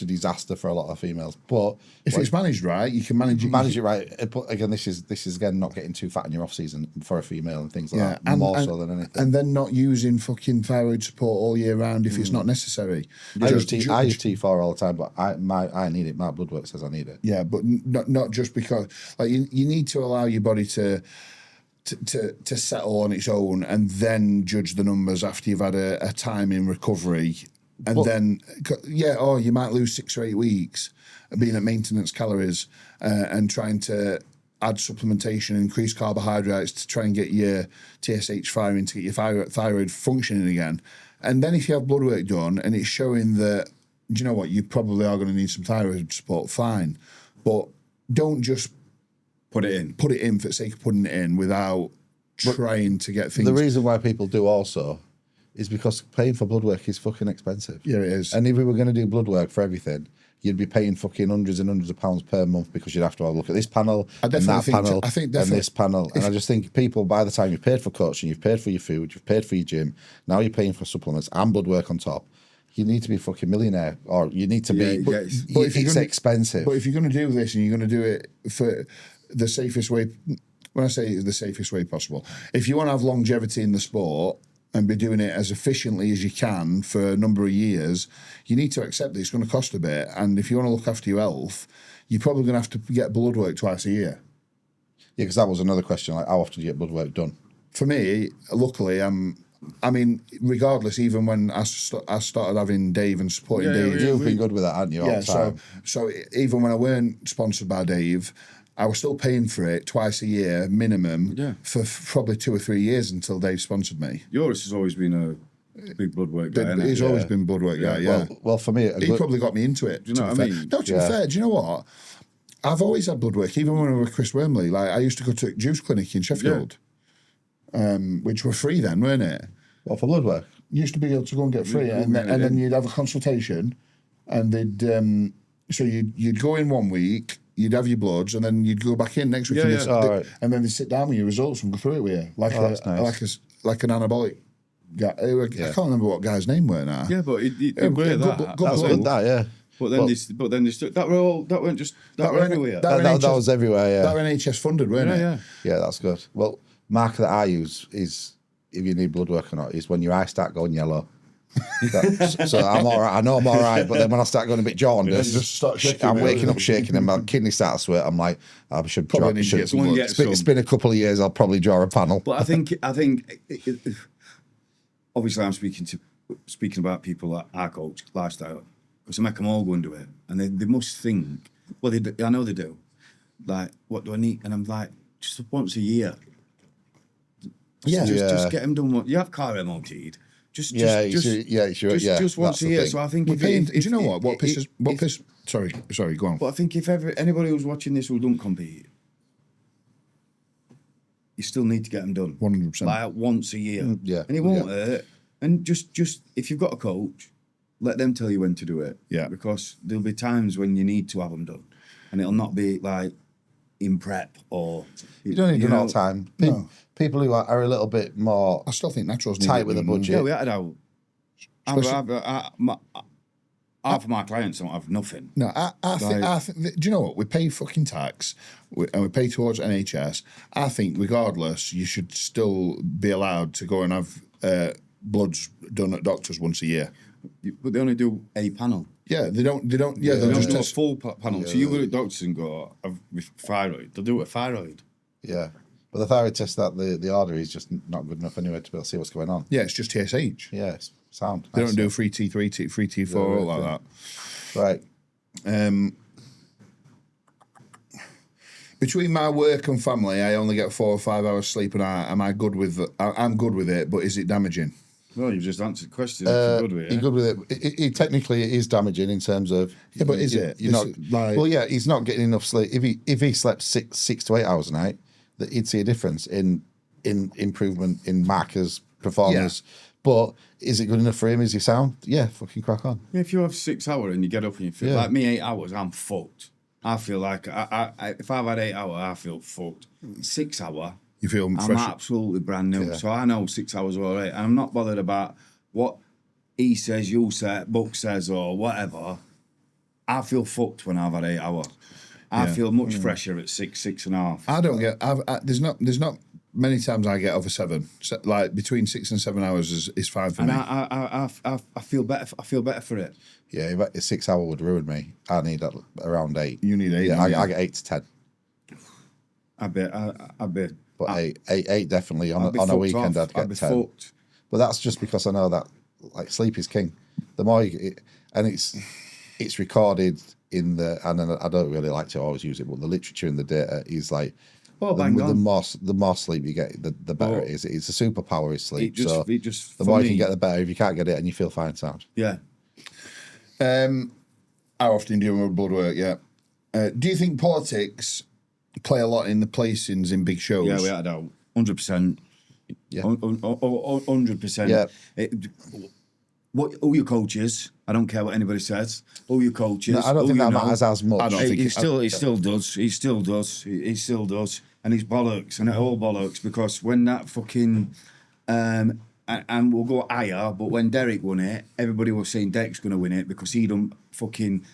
a disaster for a lot of females. But if it's managed right, you can manage it. Manage it right. But again, this is again not getting too fat in your off season for a female and things like that. More so than anything. And then not using fucking thyroid support all year round if it's not necessary. I use T4 all the time, but I need it. My blood work says I need it. Yeah, but not just because like you need to allow your body to settle on its own and then judge the numbers after you've had a time in recovery. And then, you might lose 6 or 8 weeks being at maintenance calories and trying to add supplementation, increase carbohydrates to try and get your TSH firing, to get your thyroid functioning again. And then if you have blood work done and it's showing that, do you know what, you probably are going to need some thyroid support, fine. But don't just put it in for the sake of putting it in without trying to get things. The reason why people do also is because paying for blood work is fucking expensive. Yeah, it is. And if we were going to do blood work for everything, you'd be paying fucking hundreds and hundreds of pounds per month because you'd have to have a look at this panel and that panel and this panel. And I just think people, by the time you've paid for coaching, you've paid for your food, you've paid for your gym, now you're paying for supplements and blood work on top. You need to be a fucking millionaire, or you need to be. But it's expensive. But if you're going to do this and you're going to do it for the safest way, when I say the safest way possible, if you want to have longevity in the sport and be doing it as efficiently as you can for a number of years, you need to accept that it's going to cost a bit. And if you want to look after your health, you're probably going to have to get blood work twice a year. Yeah, because that was another question, like how often do you get blood work done? For me, luckily, regardless, even when I started having Dave and supporting Dave. You've been good with that, haven't you, all the time? So even when I weren't sponsored by Dave, I was still paying for it twice a year minimum for probably 2 or 3 years until Dave sponsored me. Yours has always been a big blood work guy. He's always been blood work guy. Yeah. Well, for me, he probably got me into it. Do you know what I mean? No, to be fair, do you know what? I've always had blood work, even when I was with Chris Wormley. Like I used to go to a juice clinic in Sheffield, which were free then, weren't it? Well, for blood work, you used to be able to go and get free, and then you'd have a consultation, and they'd so you'd go in 1 week. You'd have your bloods, and then you'd go back in next week, and then they sit down with your results and go through it with you, like an anabolic guy. I can't remember what guy's name were now. Yeah, but it were that. That's good, that, yeah. But then they stood. That weren't just that were everywhere. That was everywhere. Yeah, that were NHS funded, weren't it? Yeah, that's good. Well, marker that I use is if you need blood work or not is when your eyes start going yellow. So I'm all right. I know I'm all right, but then when I start going a bit jaundiced, just start shaking. I'm waking up shaking, and my kidneys start to sweat. I'm like, I should probably it's been a couple of years. I'll probably draw a panel. But I think obviously I'm speaking about people that I coach lifestyle, because I make them all go and do it, and they must think. Well, I know they do. Like, what do I need? And I'm like, just once a year. Just get them done. You have car MOT'd. Just once a year. So I think do you know what pisses? Sorry, go on. But I think if anybody who's watching this who don't compete, you still need to get them done 100%, like once a year. And it won't hurt. And just if you've got a coach, let them tell you when to do it. Yeah, because there'll be times when you need to have them done, and it'll not be like in prep or... You don't need it all the time. People who are a little bit more... I still think naturals tight with the budget. Yeah, we had out. Half of my clients don't have nothing. No, I think. Do you know what? We pay fucking tax, and we pay towards NHS. I think, regardless, you should still be allowed to go and have bloods done at doctors once a year. But they only do a panel. Yeah, they don't. Yeah, they they'll don't just do a full panel. So you go to doctors and go, "I've thyroid." They'll do it with thyroid. Yeah, but the thyroid test that the order is just not good enough anyway to be able to see what's going on. Yeah, it's just TSH. Yeah, it's sound. They don't do free T3, free T4, all like that. Right. Between my work and family, I only get 4 or 5 hours sleep, and I'm good with it. But is it damaging? Well, you've just answered the question. You're good with it. You're good with it. It technically it is damaging in terms of. Yeah, but is it? You're not. Well, yeah, he's not getting enough sleep. If he slept 6 to 8 hours a night, that he'd see a difference in improvement in markers, performance. Yeah. But is it good enough for him? Is he sound? Yeah, fucking crack on. If you have 6 hours and you get up and you feel like me, 8 hours, I'm fucked. I feel like if I've had 8 hours, I feel fucked. 6 hours, you feel fresh. I'm absolutely brand new. Yeah. So I know 6 hours are all right. I'm not bothered about what he says, you say, book says, or whatever. I feel fucked when I've had 8 hours. I feel much fresher at 6.5. I don't get. There's not many times I get over 7. So, like between 6 and 7 hours is fine for me. And I feel better. I feel better for it. Yeah, a 6 hour would ruin me. I need around 8. You need 8. Yeah, I get 8 to 10. I bet. But eight definitely on a weekend I'd get 10. Fucked. But that's just because I know that like sleep is king. The more and it's recorded in the, and I don't really like to always use it, but the literature and the data is like the more sleep you get, the better it is. It's a superpower is sleep. The more you can get, the better. If you can't get it and you feel fine, sound. Yeah. How often do you do blood work? Yeah. Do you think politics play a lot in the placings in big shows? Yeah, we had out 100%. Yeah, 100%. Yeah. All your coaches? I don't care what anybody says. All your coaches. No, I don't think that matters as much. I don't think he still does. He still does. And he's bollocks, and it all bollocks, because when that fucking and we'll go higher, but when Derek won it, everybody was saying Derek's going to win it because he don't fucking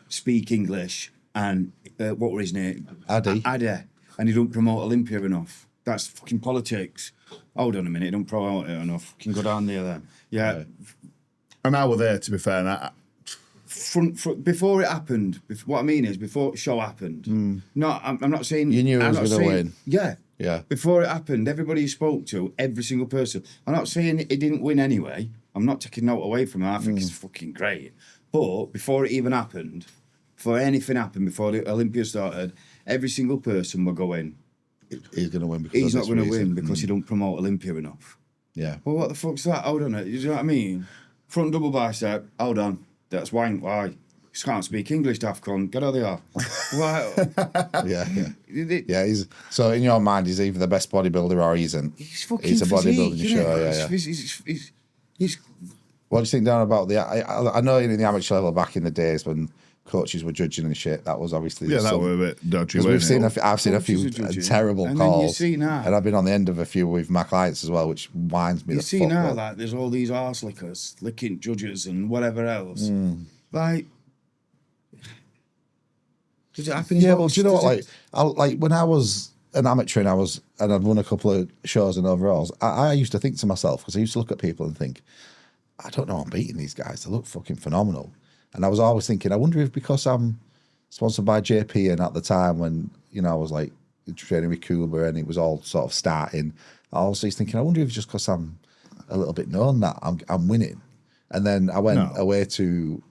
speak English. And what were his name? Addy. And he don't promote Olympia enough. That's fucking politics. Hold on a minute, he don't promote it enough. Can go down there then. Yeah. And I were there, to be fair. And front, before it happened, what I mean is before the show happened. No, I'm not saying... You knew he was going to win. Yeah. Yeah. Before it happened, everybody you spoke to, every single person. I'm not saying he didn't win anyway. I'm not taking note away from him. I think it's fucking great. But before it even happened, before anything happened, before the Olympia started, every single person were going, he's going to win because he's not going to win because he don't promote Olympia enough. Yeah. Well, what the fuck's that? Hold on. You know what I mean? Front double bicep. Hold on. That's wank. Why? You can't speak English, daft cunt. Get out of there. Why? Yeah. So in your mind, he's either the best bodybuilder or he isn't. He's fucking He's a bodybuilding physique, show. Yeah. He's What do you think, Dan, about the... I know in the amateur level back in the days when coaches were judging and shit, that was obviously... Yeah, that were a bit dodgy. I've seen a few terrible and calls. You see now, and I've been on the end of a few with my clients as well, which winds me the fuck up. You see now, like, there's all these arse lickers, licking judges and whatever else. Like... Does it happen? Yeah, well, do you know what? Like when I was an amateur and I'd won a couple of shows and overalls, I used to think to myself, because I used to look at people and think, I don't know, I'm beating these guys. They look fucking phenomenal. And I was always thinking, I wonder if because I'm sponsored by JP, and at the time when, I was like training with Cuba and it was all sort of starting, I was thinking, I wonder if it's just because I'm a little bit known that I'm winning. And then I went away to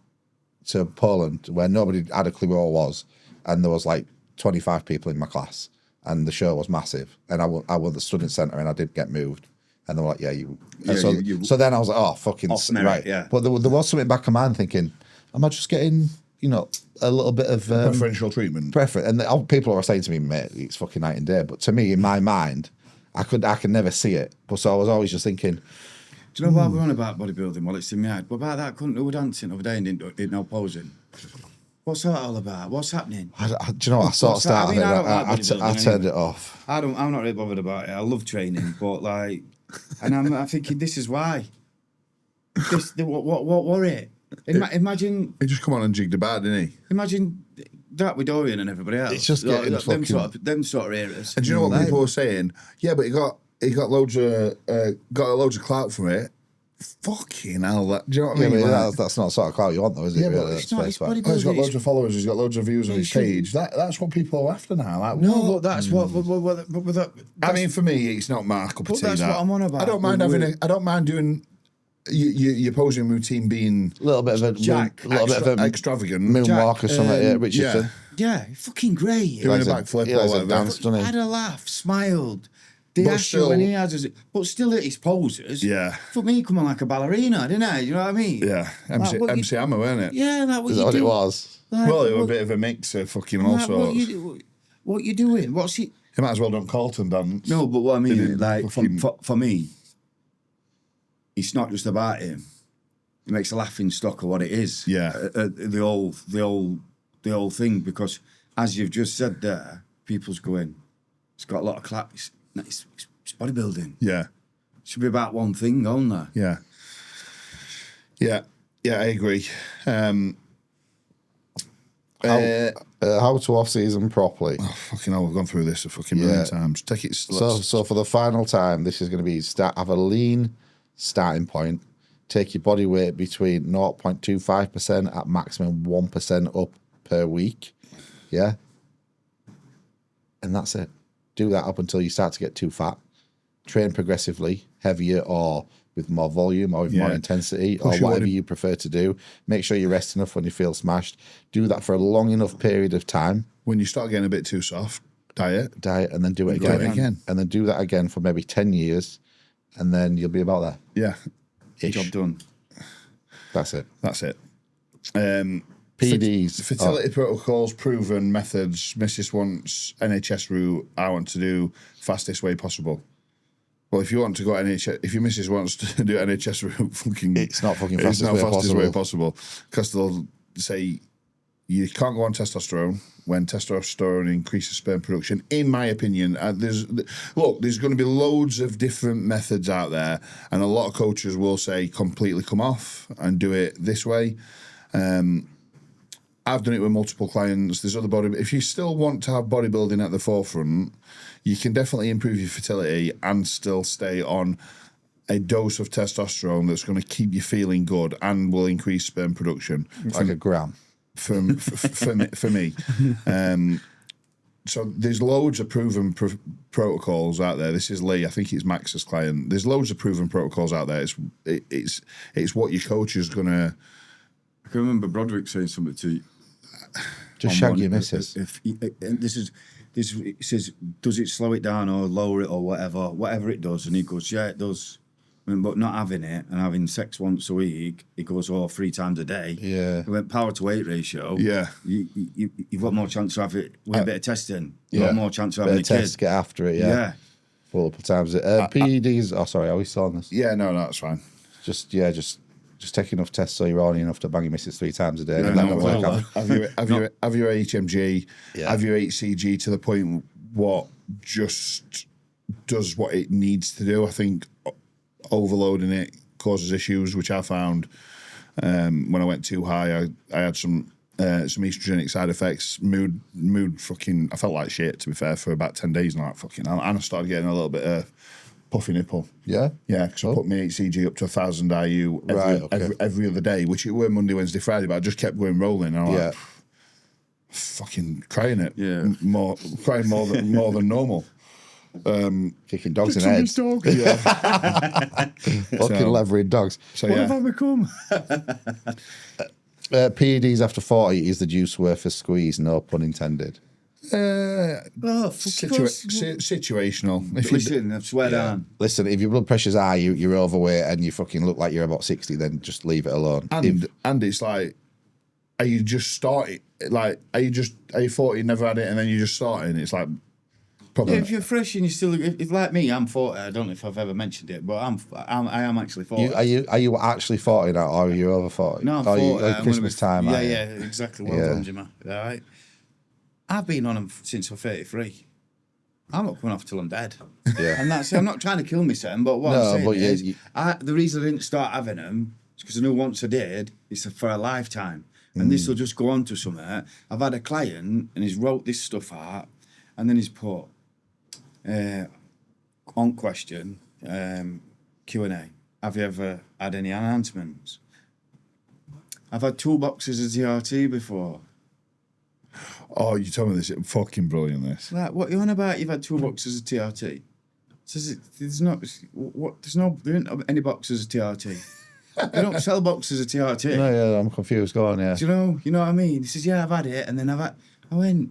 Poland where nobody had a clue who I was. And there was like 25 people in my class, and the show was massive. And I won the student centre, and I did get moved. And they were like, "Yeah, you." So then I was like, "Oh, fucking right." Yeah. But there was something back of my mind thinking, "Am I just getting, a little bit of preferential treatment?" And people were saying to me, "Mate, it's fucking night and day." But to me, in my mind, I could never see it. But so I was always just thinking. Do you know what we're on about bodybuilding? Well, it's in my head. What about that cunt who was dancing over there and didn't know posing? What's that all about? What's happening? Do you know what? I sort of started it. I turned it off. I'm not really bothered about it. I love training, but like, and I'm thinking this is why. What were it? Imagine he just come on and jigged about, didn't he? Imagine that with Dorian and everybody else. It's just getting them sort of eras. And do you know what people were saying? Yeah, but he got loads of clout from it. Fucking hell! Do you know what I mean? Yeah, that's not the sort of clout you want, though, is it? Yeah, really? but it's not. It's bodybuilding. He's got loads of followers. He's got loads of views on his page. That's what people are after now. Like, no, but that's what. I mean, for me, it's not my cup of tea. That's what I'm on about. I don't mind I don't mind doing your posing routine being a little bit of a extravagant moonwalk or something. Richardson. Yeah, fucking great. Doing a backflip or whatever. Dance, doesn't he? Had a laugh, smiled. They asked you when he has, but still at his poses. Yeah. For me, coming like a ballerina, didn't I? You know what I mean? Yeah. MC Hammer, weren't it? Yeah, that was Is that what it was? Like, well, it was a bit of a mix of fucking all sorts. What you doing? What's he? He might as well done Carlton dance. No, but what I mean, like, fucking... for me, it's not just about him. He makes a laughing stock of what it is. Yeah. The whole thing, because as you've just said there, people's going, it's got a lot of claps. It's bodybuilding. Yeah. It should be about one thing, don't there? Yeah. Yeah. Yeah, I agree. How to off-season properly. Oh, fucking hell, we've gone through this a fucking million times. Take it slow. So for the final time, this is going to be have a lean starting point. Take your body weight between 0.25% at maximum 1% up per week. Yeah. And that's it. Do that up until you start to get too fat. Train progressively, heavier or with more volume or with more intensity or whatever you prefer to do. Make sure you rest enough when you feel smashed. Do that for a long enough period of time. When you start getting a bit too soft, diet, and then do it again. And then do that again for maybe 10 years, and then you'll be about there. Yeah. Ish. Job done. That's it. PDs. Fertility protocols, proven methods, Mrs. wants NHS route, I want to do fastest way possible. Well, if you want to go NHS, if your missus wants to do NHS route, fucking... It's not fucking fastest way possible. Because they'll say you can't go on testosterone when testosterone increases sperm production, in my opinion. There's going to be loads of different methods out there, and a lot of coaches will say completely come off and do it this way. I've done it with multiple clients. There's other if you still want to have bodybuilding at the forefront, you can definitely improve your fertility and still stay on a dose of testosterone that's going to keep you feeling good and will increase sperm production. Like a gram. For me. So there's loads of proven protocols out there. This is Lee. I think it's Max's client. There's loads of proven protocols out there. It's what your coach is going to... I can remember Broderick saying something to you. Just shag your missus. It says, does it slow it down or lower it or whatever it does? And he goes, yeah, it does. But not having it and having sex once a week, he goes, 3 times a day. Yeah. He went power to weight ratio. Yeah. You've got more chance to have it with a bit of testing. You've Yeah. got more chance of having a kid. Get after it, yeah. Multiple times. PEDs, are we still on this? Yeah, no, that's fine. Just take enough tests so you're horny enough to bang your missus 3 times a day. Have your HMG, have your HCG to the point what just does what it needs to do. I think overloading it causes issues, which I found when I went too high. I had some estrogenic side effects, mood fucking, I felt like shit, to be fair, for about 10 days now. And I started getting a little bit of puffy nipple. Yeah? Yeah, because I put my HCG up to 1,000 IU every other day, which it were Monday, Wednesday, Friday, but I just kept going rolling. And I'm like, fucking crying it. Yeah. Crying more than normal. Kicking dogs in the head. Dog. Yeah. Fucking levering dogs. So, What yeah. have I become? PEDs after 40 is the juice worth a squeeze, no pun intended. Situational. Listen, I swear down. Listen, if your blood pressure's high, you're overweight, and you fucking look like you're about 60, then just leave it alone. And it's like, are you just starting? Like, are you 40, never had it, and then you just starting? It's like, Probably. Yeah, if you're fresh and you're still, if like me, I'm 40. I don't know if I've ever mentioned it, but I am actually 40. Are you actually 40 now, or are you over 40? No, I'm 40. You, like Christmas time, yeah, are you? yeah, exactly. Well done, Jimmy. All right. I've been on them since I'm 33. I'm not coming off till I'm dead. Yeah. And I'm not trying to kill myself, but what I'm saying is, the reason I didn't start having them is because I knew once I did, it's for a lifetime. And this will just go on to something. I've had a client and he's wrote this stuff out and then he's put on question, Q&A, have you ever had any enhancements? I've had 2 boxes of TRT before. Oh, you told me this. Fucking brilliant, this. Like, what you on about? You've had 2 boxes of TRT. Says there aren't any boxes of TRT. They don't sell boxes of TRT. No, yeah, I'm confused. Go on, yeah. Do you know what I mean? He says, yeah, I've had it, and then I went,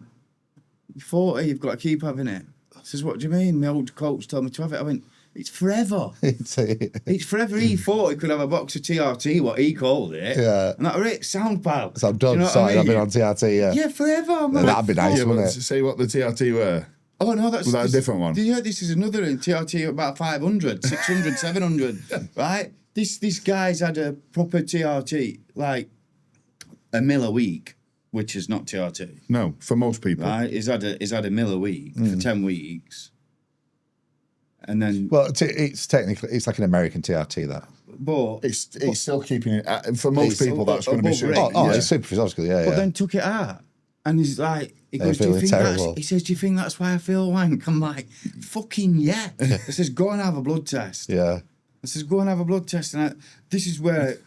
you're 40, you've got to keep having it. I says, what do you mean? My old coach told me to have it. I went, it's forever. It's forever. He thought he could have a box of TRT, what he called it. Yeah. And that were it, sound pal. So I'm done. Do you know what I mean? I've been on TRT, yeah. Yeah, forever. I'm like, that'd be nice, Yeah, wouldn't but it? say what the TRT were. Oh, no, that's... Was that a different one? Yeah, this is another in TRT about 500, 600, 700, right? This guy's had a proper TRT, like a mil a week, which is not TRT. No, for most people. Right? He's had a mil a week for 10 weeks. And then... Well, it's technically, it's like an American TRT, that. But... It's still keeping it... For most people, that's going to be... It's super physiological, yeah, But then took it out. And he's like... He goes, do you think terrible. he says, do you think that's why I feel wank? I'm like, fucking yeah. I says, go and have a blood test. Yeah. I says, go and have a blood test. And this is where,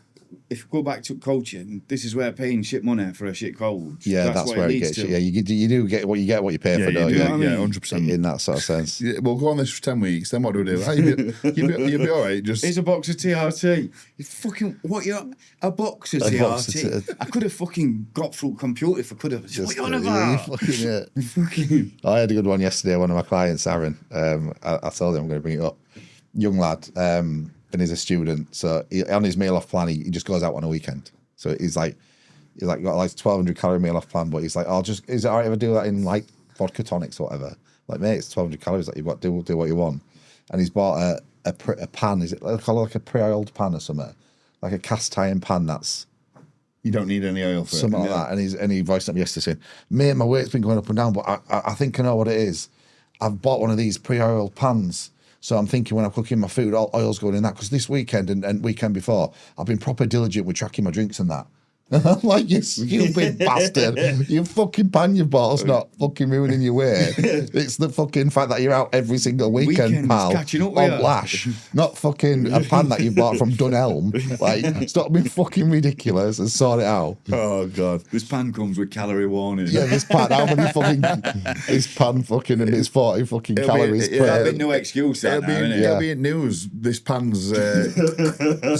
if you go back to coaching, this is where paying shit money for a shit coach. Yeah, that's where it gets you. Yeah, you do get what you pay for, don't you? Yeah, 100%. In that sort of sense. Yeah, we'll go on this for 10 weeks, then what do we do? You'll be all right. Just... Here's a box of TRT. You fucking, a box of TRT? I could have fucking got through computer if I could have. What you on about? I had a good one yesterday, one of my clients, Aaron. I told him I'm going to bring it up. Young lad, and he's a student. So on his meal off plan, he just goes out on a weekend. So he's got like 1,200 calorie meal off plan, but he's like, is it all right if I do that in like vodka tonics or whatever? Like, mate, it's 1,200 calories that you've got to do what you want. And he's bought a pan. Is it like a pre-oiled pan or something? Like a cast iron pan that's... You don't need any oil for something it. like that. And he voiced up yesterday saying, mate, my weight's been going up and down, but I think I know what it is. I've bought one of these pre-oiled pans. So I'm thinking when I'm cooking my food, oil's going in that. Because this weekend and weekend before, I've been proper diligent with tracking my drinks and that. I'm like, you stupid bastard. You fucking pan your bottle's not fucking ruining your weight. It's the fucking fact that you're out every single weekend, pal. Catching up on with Lash. Not fucking a pan that you bought from Dunelm. Like, stop being fucking ridiculous and sort it out. Oh, God. This pan comes with calorie warning. Yeah, this pan, how many fucking... This pan fucking and it's 40 fucking calories. That'll be no excuse, It'll be in news. This pan's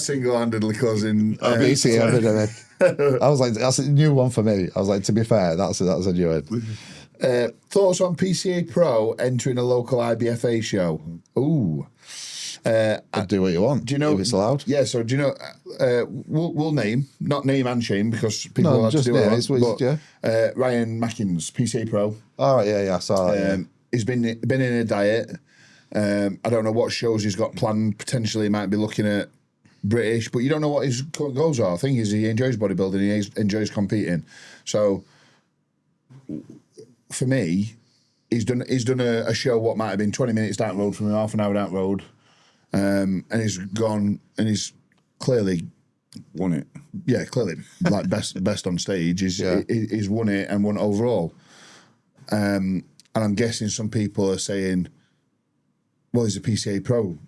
single-handedly causing... I was like, that's a new one for me. I was like, to be fair, that's a new one. Thoughts on PCA Pro entering a local IBFA show? Ooh. Do what you want. Do you know if it's allowed? Yeah. So do you know? We'll not name and shame because people No, have just to do name. it. Ryan Mackins, PCA Pro. All right, yeah, I saw that. He's been in a diet. I don't know what shows he's got planned. Potentially, he might be looking at British, but you don't know what his goals are. The thing is, he enjoys bodybuilding, he enjoys competing. So, for me, he's done a show what might have been 20 minutes down the road from him, half an hour down the road, and he's gone and he's clearly won it. Yeah, clearly like best on stage. He's won it and won overall. And I'm guessing some people are saying, well, he's a PCA Pro.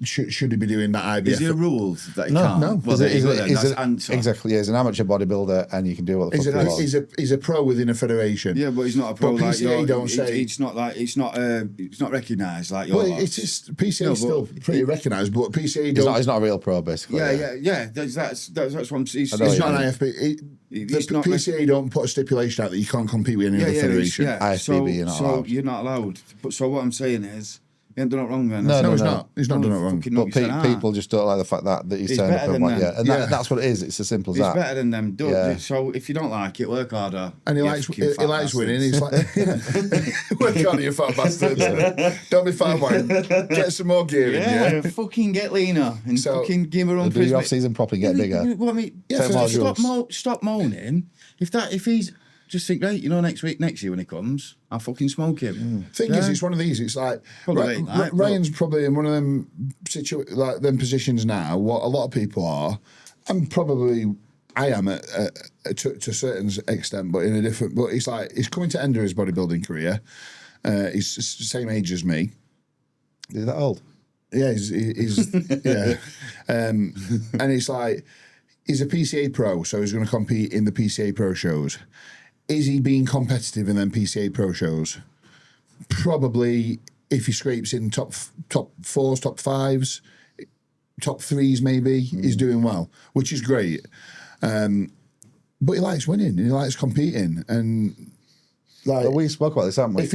Should he be doing that IBF? Is there rules that he can't? No. Well, Exactly, yeah, he's an amateur bodybuilder and you can do what the fuck you want. He's a pro within a federation. Yeah, but he's not a pro like PCA don't say... It's not recognised like your... Well, it's just, PCA is still pretty recognised, but PCA don't... He's not a real pro, basically. Yeah. That's what I'm... It's not an IFB. The PCA don't put a stipulation out that you can't compete with any other federation. IFBB, you're not allowed. You're not allowed. So what I'm saying is, He ain't done it wrong then. No, he's not. He's not done it wrong. But people just don't like the fact that he's turned up and what, and that's what it is. It's as simple as he's that. He's better than them. So if you don't like it, work harder. And he likes winning. He's like, work harder, you fat bastard. Don't be fat, man. Get some more gear in, yeah? Fucking get leaner and fucking give her on do your off-season properly, get bigger. Well, I mean, stop moaning. If he's just think, right, next year when he comes, I'll fucking smoke him. Thing is, it's one of these. It's like Ryan's probably in one of them them positions now. What a lot of people are, and probably I am to a certain extent, but in a different. But it's like he's coming to end of his bodybuilding career. He's the same age as me. Is that old? Yeah, he's yeah, and it's like he's a PCA pro, so he's going to compete in the PCA pro shows. Is he being competitive in them PCA pro shows? Probably, if he scrapes in top fours, top fives, top threes, maybe he's doing well, which is great. But he likes winning. He likes competing, and like we spoke about this, haven't we? If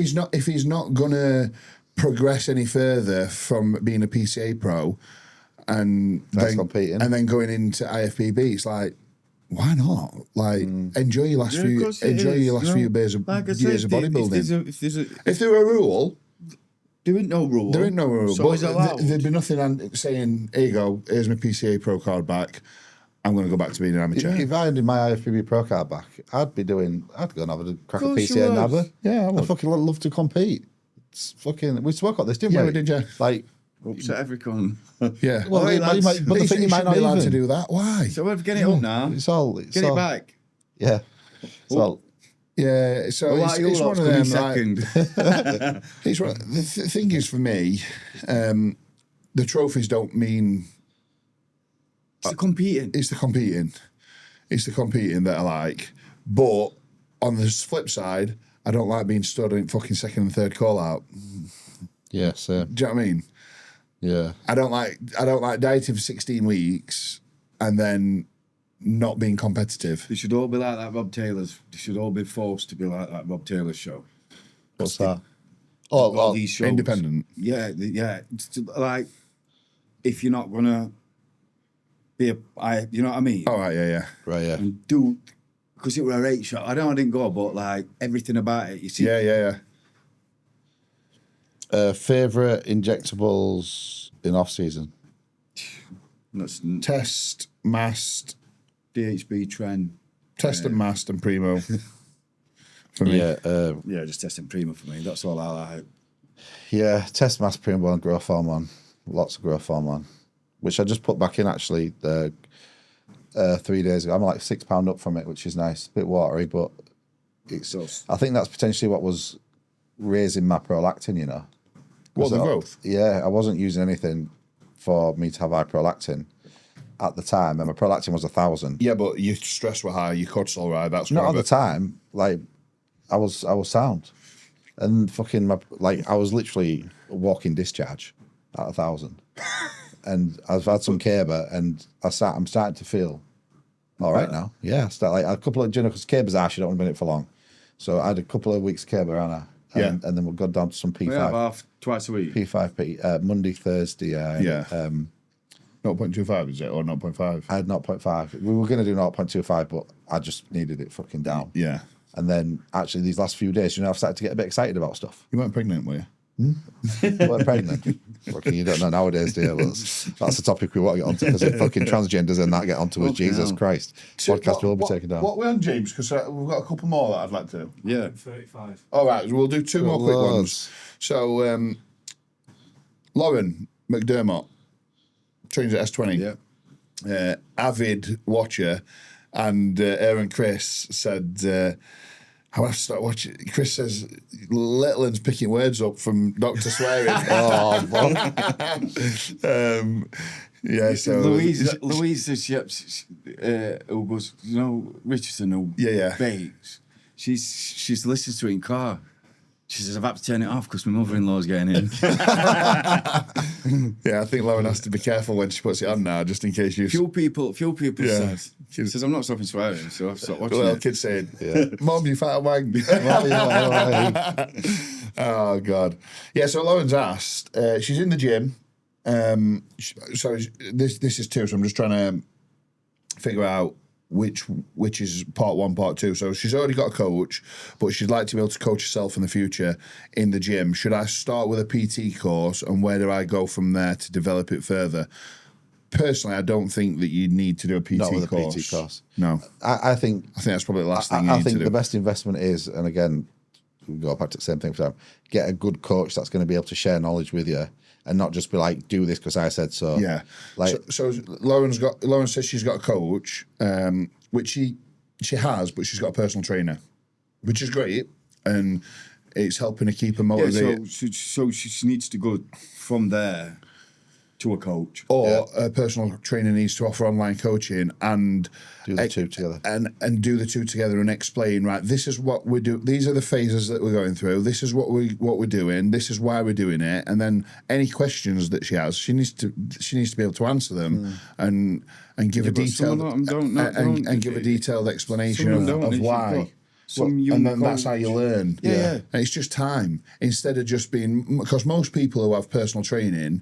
he's not gonna progress any further from being a PCA pro, and then going into IFBB, it's like, why not? Like, enjoy your last few years of bodybuilding. If there were a rule, there ain't no rule. There ain't no rule. So but is it allowed? There'd be nothing saying, here you go, here's my PCA pro card back. I'm going to go back to being an amateur. If I had my IFBB pro card back, I'd go and have a crack at PCA and have it. Yeah, I would. I'd fucking love to compete. It's fucking. We spoke about this, didn't we? Yeah, we did, yeah. Like, upset every con. Yeah. Well, but the thing you might not allowed even to do that. Why? So we're getting it up now. Get it back. Yeah. It's all. Yeah. So it's one of them. The thing is, for me, the trophies don't mean. It's the competing. It's the competing that I like. But on the flip side, I don't like being stood in fucking second and third call out. Yeah, Do same. you know what I mean? Yeah. I don't like dieting for 16 weeks and then not being competitive. They should all be like that Rob Taylor's. They should all be forced to be like that Rob Taylor's show. What's that? All these shows. Independent. Yeah. It's like, if you're not gonna be you know what I mean? Oh, right, yeah. Right, yeah. And do, because it were a rate shot. I didn't go, but like everything about it, you see. Yeah. Favourite injectables in off-season? Test, mast. DHB, Trend. Test and mast and Primo. For me. Yeah, just Test and Primo for me. That's all I like. Yeah, Test, mast, Primo and growth hormone. Lots of growth hormone. Which I just put back in actually 3 days ago. I'm like £6 up from it, which is nice. A bit watery, but I think that's potentially what was raising my prolactin, What, the growth? Yeah, I wasn't using anything for me to have high prolactin at the time, and my prolactin was 1,000. Yeah, but your stress were high, your cortisol were high. That's not at the time. Like, I was sound, and fucking I was literally walking discharge at 1,000. And I've had some Kerber, and I'm starting to feel all right now. Yeah, like a couple of, because Kerber's ash, you don't want to be in it for long. So I had a couple of weeks Kerber, and then we'll go down to some P5. We have half twice a week. P5, Monday, Thursday. 0.25 is it, or 0.5? I had 0.5. We were going to do 0.25, but I just needed it fucking down. Yeah. And then actually these last few days, I've started to get a bit excited about stuff. You weren't pregnant, were you? We're pregnant. Fucking, you don't know nowadays, do you? That's the topic we want to get onto, because if fucking transgenders and that get onto us, Jesus Christ. Podcast will be taken down. What we're on, James? Because we've got a couple more that I'd like to. Yeah. 35. All right, we'll do two more quick ones. So, Lauren McDermott, trains at S20. Yeah. Avid watcher, and Aaron Chris said, I have to start watching. Chris says, Little's picking words up from Dr. Swearing. Yeah, so Louise who goes, Richardson, who bakes. She's listening to it in car. She says, I've had to turn it off because my mother-in-law's getting in. Yeah, I think Lauren has to be careful when she puts it on now, just in case you. Few people says I'm not stopping swearing, so I've stopped watching Well, it. kids saying, Mom, you fat wang. Oh God, yeah. So Lauren's asked. She's in the gym. So this is two. So I'm just trying to figure out which is part one, part two. So she's already got a coach, but she'd like to be able to coach herself in the future in the gym. Should I start with a PT course, and where do I go from there to develop it further? Personally, I don't think that you need to do a PT Not with course. a PT course. No, I think that's probably the last thing. I think the best investment is, and again, we go back to the same thing for time. Get a good coach that's going to be able to share knowledge with you, and not just be like, do this because I said so. Yeah. Like, so Lauren says she's got a coach, which she has, but she's got a personal trainer, which is great, and it's helping her keep her motivated. Yeah, so she needs to go from there to a coach, or a personal trainer needs to offer online coaching and do the two together, and do the two together and explain. Right, this is what we do. These are the phases that we're going through. This is what we're doing. This is why we're doing it. And then any questions that she has, she needs to be able to answer them and give a detailed give a detailed explanation of why. And then that's how you learn. Yeah. And it's just time instead of just being, because most people who have personal training,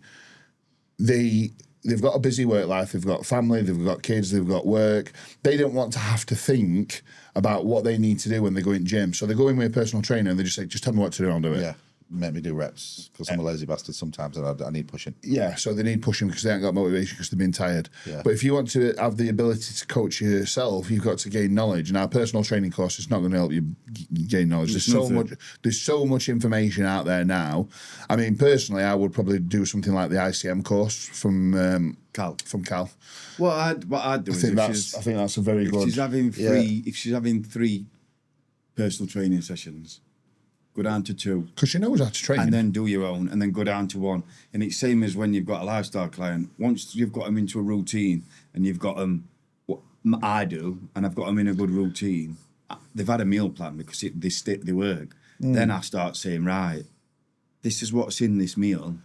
they've got a busy work life, they've got family, they've got kids, they've got work. They don't want to have to think about what they need to do when they go in gym. So they go in with a personal trainer and they just say, just tell me what to do, I'll do it. Yeah. Make me do reps because I'm a lazy bastard sometimes and I need pushing. Yeah, so they need pushing because they haven't got motivation because they've been tired. Yeah. But if you want to have the ability to coach yourself, you've got to gain knowledge. And our personal training course is not going to help you gain knowledge. There's so much information out there now. I mean, personally, I would probably do something like the ICM course from Cal. What I'd do I think that's a very good. She's having three. If she's having 3 personal training sessions, go down to 2. Because she knows how to train. And then do your own, and then go down to 1. And it's same as when you've got a lifestyle client. Once you've got them into a routine, and you've got them, what I do, and I've got them in a good routine, they've had a meal plan because they work. Then I start saying, right, this is what's in this meal.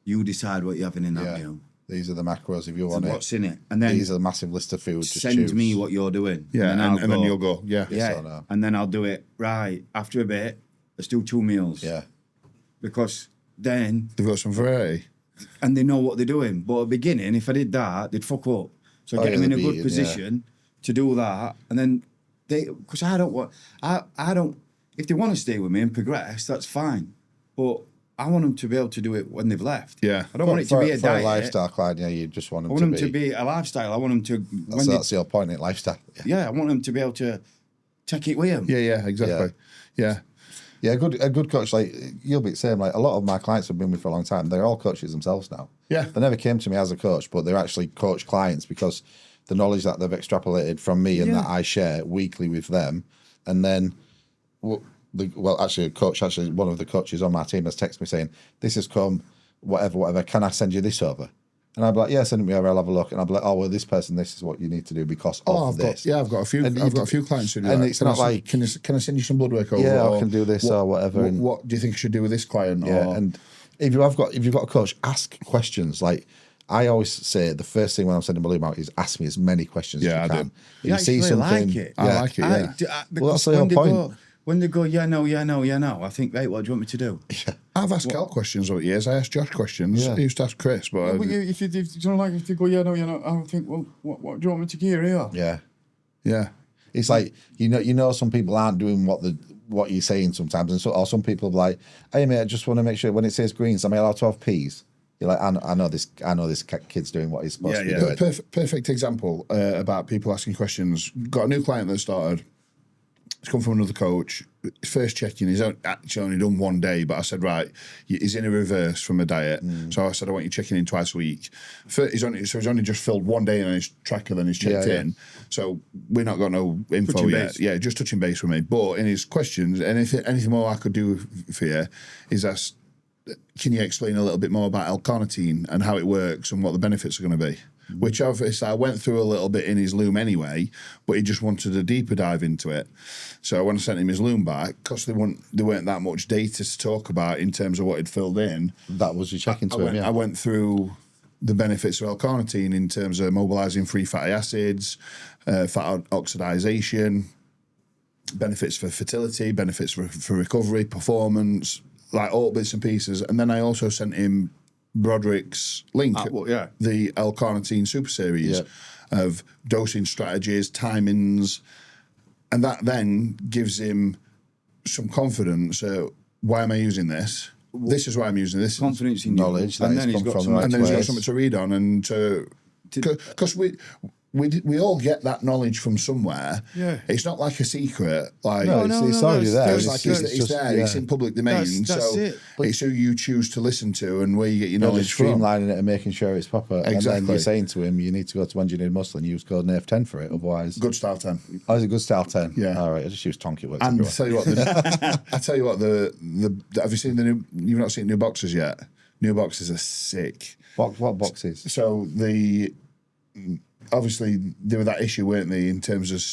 You decide what you're having in that meal. These are the macros if you want it. What's in it? And then these are the massive list of food. Send me what you're doing. Yeah, and then you'll go. Yeah. Yeah. And then I'll do it. Right. After a bit, let's do 2 meals. Yeah. Because then they've got some variety. And they know what they're doing. But at the beginning, if I did that, they'd fuck up. So get them in a good position to do that. And then because I don't, if they want to stay with me and progress, that's fine. But I want them to be able to do it when they've left. Yeah. I don't want it to be a diet. For a lifestyle client, you just want them I want them to be a lifestyle. I want them to... That's your point in lifestyle. Yeah, I want them to be able to take it with them. Yeah, exactly. Yeah. Yeah, a good coach, like, you'll be the same. Like, a lot of my clients have been with me for a long time. They're all coaches themselves now. Yeah. They never came to me as a coach, but they're actually coach clients because the knowledge that they've extrapolated from me and that I share weekly with them. And then... actually, one of the coaches on my team has texted me saying, this has come, whatever, can I send you this over? And I'd be like, yeah, send it me over, I'll have a look. And I'd be like, oh, well, this person, this is what you need to do because of this. I've got a few clients who do and that. it's not like... Can I send you some blood work over? Yeah, I can do this or whatever. What do you think I should do with this client? Yeah, and if you've got a coach, ask questions. Like, I always say the first thing when I'm sending Balloon out is ask me as many questions as you can. If you see something... like it. I like it, well, that's the whole point. When they go, yeah, no, I think, right, what do you want me to do? Yeah. I've asked Cal questions over the years. I asked Josh questions. I used to ask Chris, but... if you don't like, if they go, yeah, no, I think, well, what do you want me to gear here? Yeah. Yeah. It's like, you know, some people aren't doing what you're saying sometimes, or some people are like, hey, mate, I just want to make sure when it says greens, am I allowed to have peas? You're like, I know this kid's doing what he's supposed to be doing. Perfect example about people asking questions. Got a new client that started. He's come from another coach. First check-in, he's actually only done 1 day, but I said, right, he's in a reverse from a diet. So I said, I want you checking in twice a week. He's only just filled 1 day on his tracker, then he's checked in. So we're not got no info yet. Yeah, just touching base with me. But in his questions, anything more I could do for you is ask, can you explain a little bit more about L-carnitine and how it works and what the benefits are going to be? Which obviously I went through a little bit in his loom anyway, but he just wanted a deeper dive into it. So when I sent him his loom back, because there weren't that much data to talk about in terms of what he'd filled in. That was your check-in to him, yeah. I went through the benefits of L-carnitine in terms of mobilising free fatty acids, fat oxidisation, benefits for fertility, benefits for recovery, performance, like all bits and pieces. And then I also sent him Broderick's link, the L-carnitine super series of dosing strategies, timings, and that then gives him some confididence. Why am I using this? This is why I'm using this. Confidence in knowledge, and then he's got something to read on, and because we all get that knowledge from somewhere. Yeah, it's not like a secret. Like it's already there. It's there. It's in public domain. That's so it's who you choose to listen to and where you get your knowledge from. Streamlining it and making sure it's proper. Exactly. And then you're saying to him, you need to go to Engineered Muscle and use code NAF10 for it. Otherwise, Good Style 10. Oh, is it Good Style 10? Yeah. All right. I just use Tonk. It works. And everywhere. tell you what, the have you seen the new? You've not seen new boxes yet. New boxes are sick. What boxes? So obviously there was that issue, weren't they, in terms of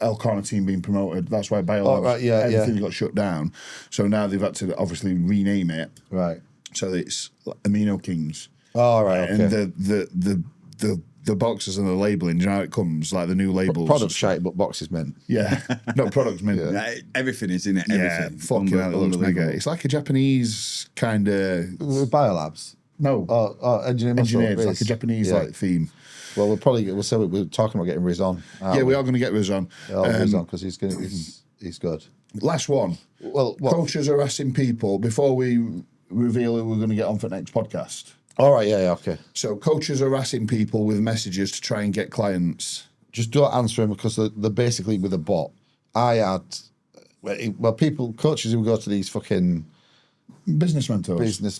L-carnitine being promoted. That's why Biolabs, everything got shut down. So now they've had to obviously rename it. Right. So it's Amino Kings. Oh, right. Okay. And the boxes and the labelling, do you know how it comes? Like the new labels. Product shite, but boxes mint. Yeah. No, products mint. Everything is in it. Yeah, Everything. fucking hell, it looks mega. It's like a Japanese kind of... With Biolabs? No. Engineered Muscle. Engineered, like a Japanese theme. Well, we're talking about getting Riz on. Yeah, we are going to get Riz on. Yeah, Riz on, because he's good. Last one. Well, coaches are asking people, before we reveal who we're going to get on for the next podcast. All right, okay. So coaches are asking people with messages to try and get clients. Just don't answer them, because they're basically with a bot. I had, coaches who go to these fucking... Business mentors. And they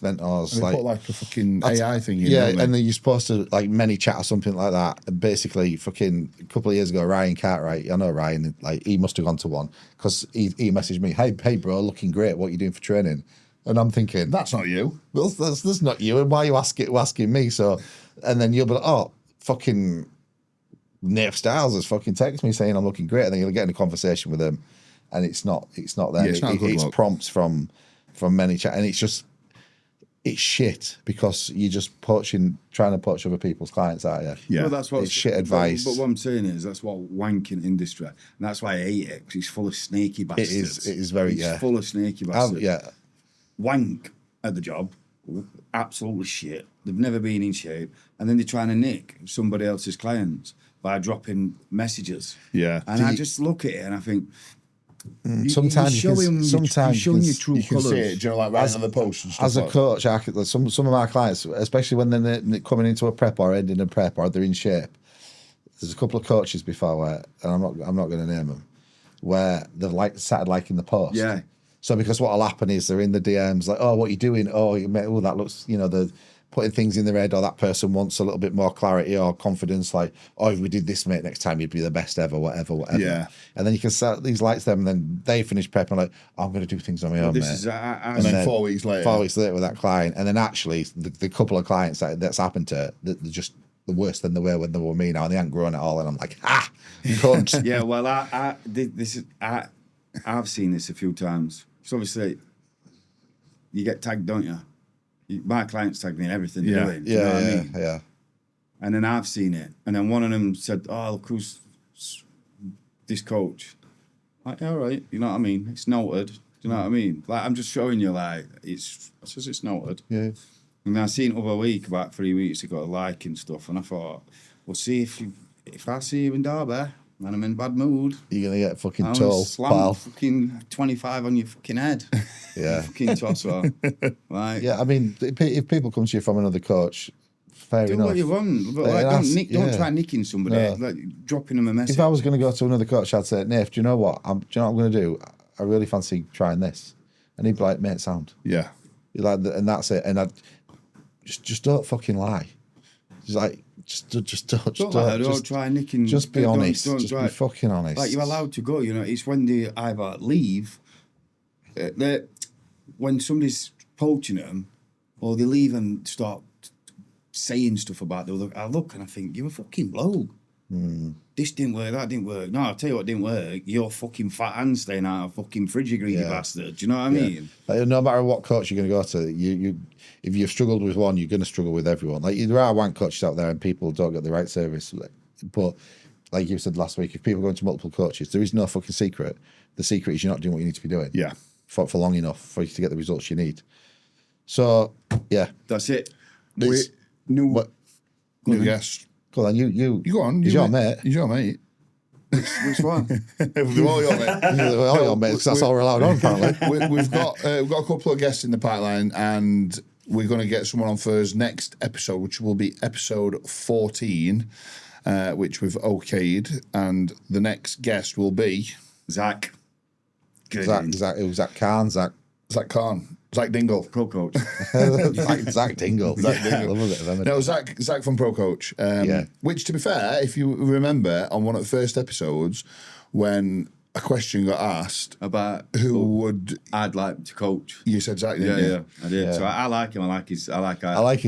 put like a fucking AI thing in. Yeah, and then you're supposed to like many chat or something like that. And basically, fucking a couple of years ago, Ryan Cartwright, I know Ryan, like he must have gone to one, because he messaged me, hey bro, looking great. What are you doing for training? And I'm thinking, that's not you. Well, that's not you. And why are you asking me? So, and then you'll be like, oh, fucking Nate Styles has fucking texted me saying I'm looking great. And then you'll get in a conversation with him, and it's not there. Yeah, it's prompts from many chat, and it's shit, because you're just trying to poach other people's clients out of you. Yeah, well, that's what it's shit advice. But what I'm saying is that's what wanking industry, and that's why I hate it, because it's full of snaky bastards. It is very it's full of snaky bastards. Wank at the job, absolutely shit. They've never been in shape, and then they're trying to nick somebody else's clients by dropping messages. Yeah, and I just look at it and I think. Sometimes you're showing your true colours. See it, do you know, like right on the post and stuff. As a coach, some of our clients, especially when they're coming into a prep or ending a prep or they're in shape, there's a couple of coaches before where, and I'm not going to name them, where they've started liking the post. Yeah. So because what'll happen is they're in the DMs like, oh, what are you doing? Oh, that looks, they're putting things in their head, or that person wants a little bit more clarity or confidence, like, oh, if we did this, mate, next time you'd be the best ever, whatever. Yeah. And then you can start these lights them, and then they finish prep and like, oh, I'm going to do things on my own, mate. And then 4 weeks later. 4 weeks later with that client. And then actually, the couple of clients that's happened to, they're just the worse than they were when they were me now, and they haven't grown at all. And I'm like, you can't. Yeah, well, I've seen this a few times. So obviously, you get tagged, don't you? My clients tag me in everything they're doing. You know what I mean? Yeah. And then I've seen it. And then one of them said, oh, look who's this coach. Like, all right, you know what I mean? It's noted. Do you know what I mean? Like, I'm just showing you, like, it's noted. Yeah. And I seen other week, about 3 weeks ago, liking stuff. And I thought, well, see, if I see you in Derby, and I'm in a bad mood, you're going to get fucking I'm tall, pal. Fucking 25 on your fucking head. Yeah. Fucking torso. Like, yeah, I mean, if people come to you from another coach, fair enough. Do what you want. But like, don't try nicking somebody. No. Like, dropping them a message. If I was going to go to another coach, I'd say, Nate, do you know what? I'm going to do? I really fancy trying this. And he'd be like, mate, sound. Yeah. And that's it. And I'd just don't fucking lie. Just like, don't try nicking. Just be honest. Just be fucking honest. Like, you're allowed to go. It's when they either leave, when somebody's poaching them, or they leave and start saying stuff about the other. I look and I think, you're a fucking bloke. This didn't work, that didn't work. No, I'll tell you what didn't work. Your fucking fat hand staying out of fucking fridge, you greedy bastard. Do you know what I mean? Like, no matter what coach you're going to go to, if you've struggled with one, you're going to struggle with everyone. Like, there are wank coaches out there and people don't get the right service. But like you said last week, if people go into multiple coaches, there is no fucking secret. The secret is you're not doing what you need to be doing. Yeah. For long enough for you to get the results you need. So, yeah. That's it. New guest. Go on, you You go on. He's your mate. He's your mate. Which one? They're all your mate. All your mates, that's all we're allowed on, apparently. We've got a couple of guests in the pipeline, and we're going to get someone on for us next episode, which will be episode 14, which we've okayed, and the next guest will be Zach. Zach Khan, Zach Khan. Zach Dingle. Pro coach. Zach Dingle. Zach Dingle. Love a bit of them. No, Zach from Pro Coach. Which, to be fair, if you remember on one of the first episodes, when a question got asked about who would I'd like to coach, you said Zach, didn't you? Yeah, I did. So I like him. I like his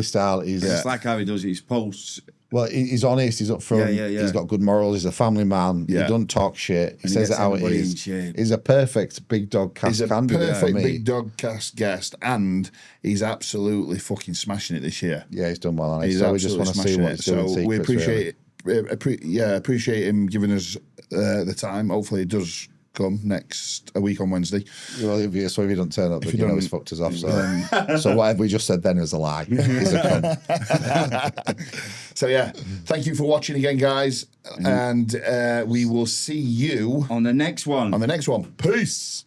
style. It's like how he does his posts. Well, he's honest. He's upfront. He's got good morals. He's a family man. Yeah. He doesn't talk shit. He says it how it is. He's a perfect big dog cast He's a candidate perfect for me. big dog cast guest, and he's absolutely fucking smashing it this year. Yeah, he's done well on it. He's So we just want to see what he's doing. So we appreciate appreciate him giving us the time. Hopefully, it does come a week on Wednesday. Well, if you don't turn up, then you know he's fucked us off. So whatever we just said then is a lie. He's a cunt. So yeah, thank you for watching again, guys, and we will see you on the next one. Peace.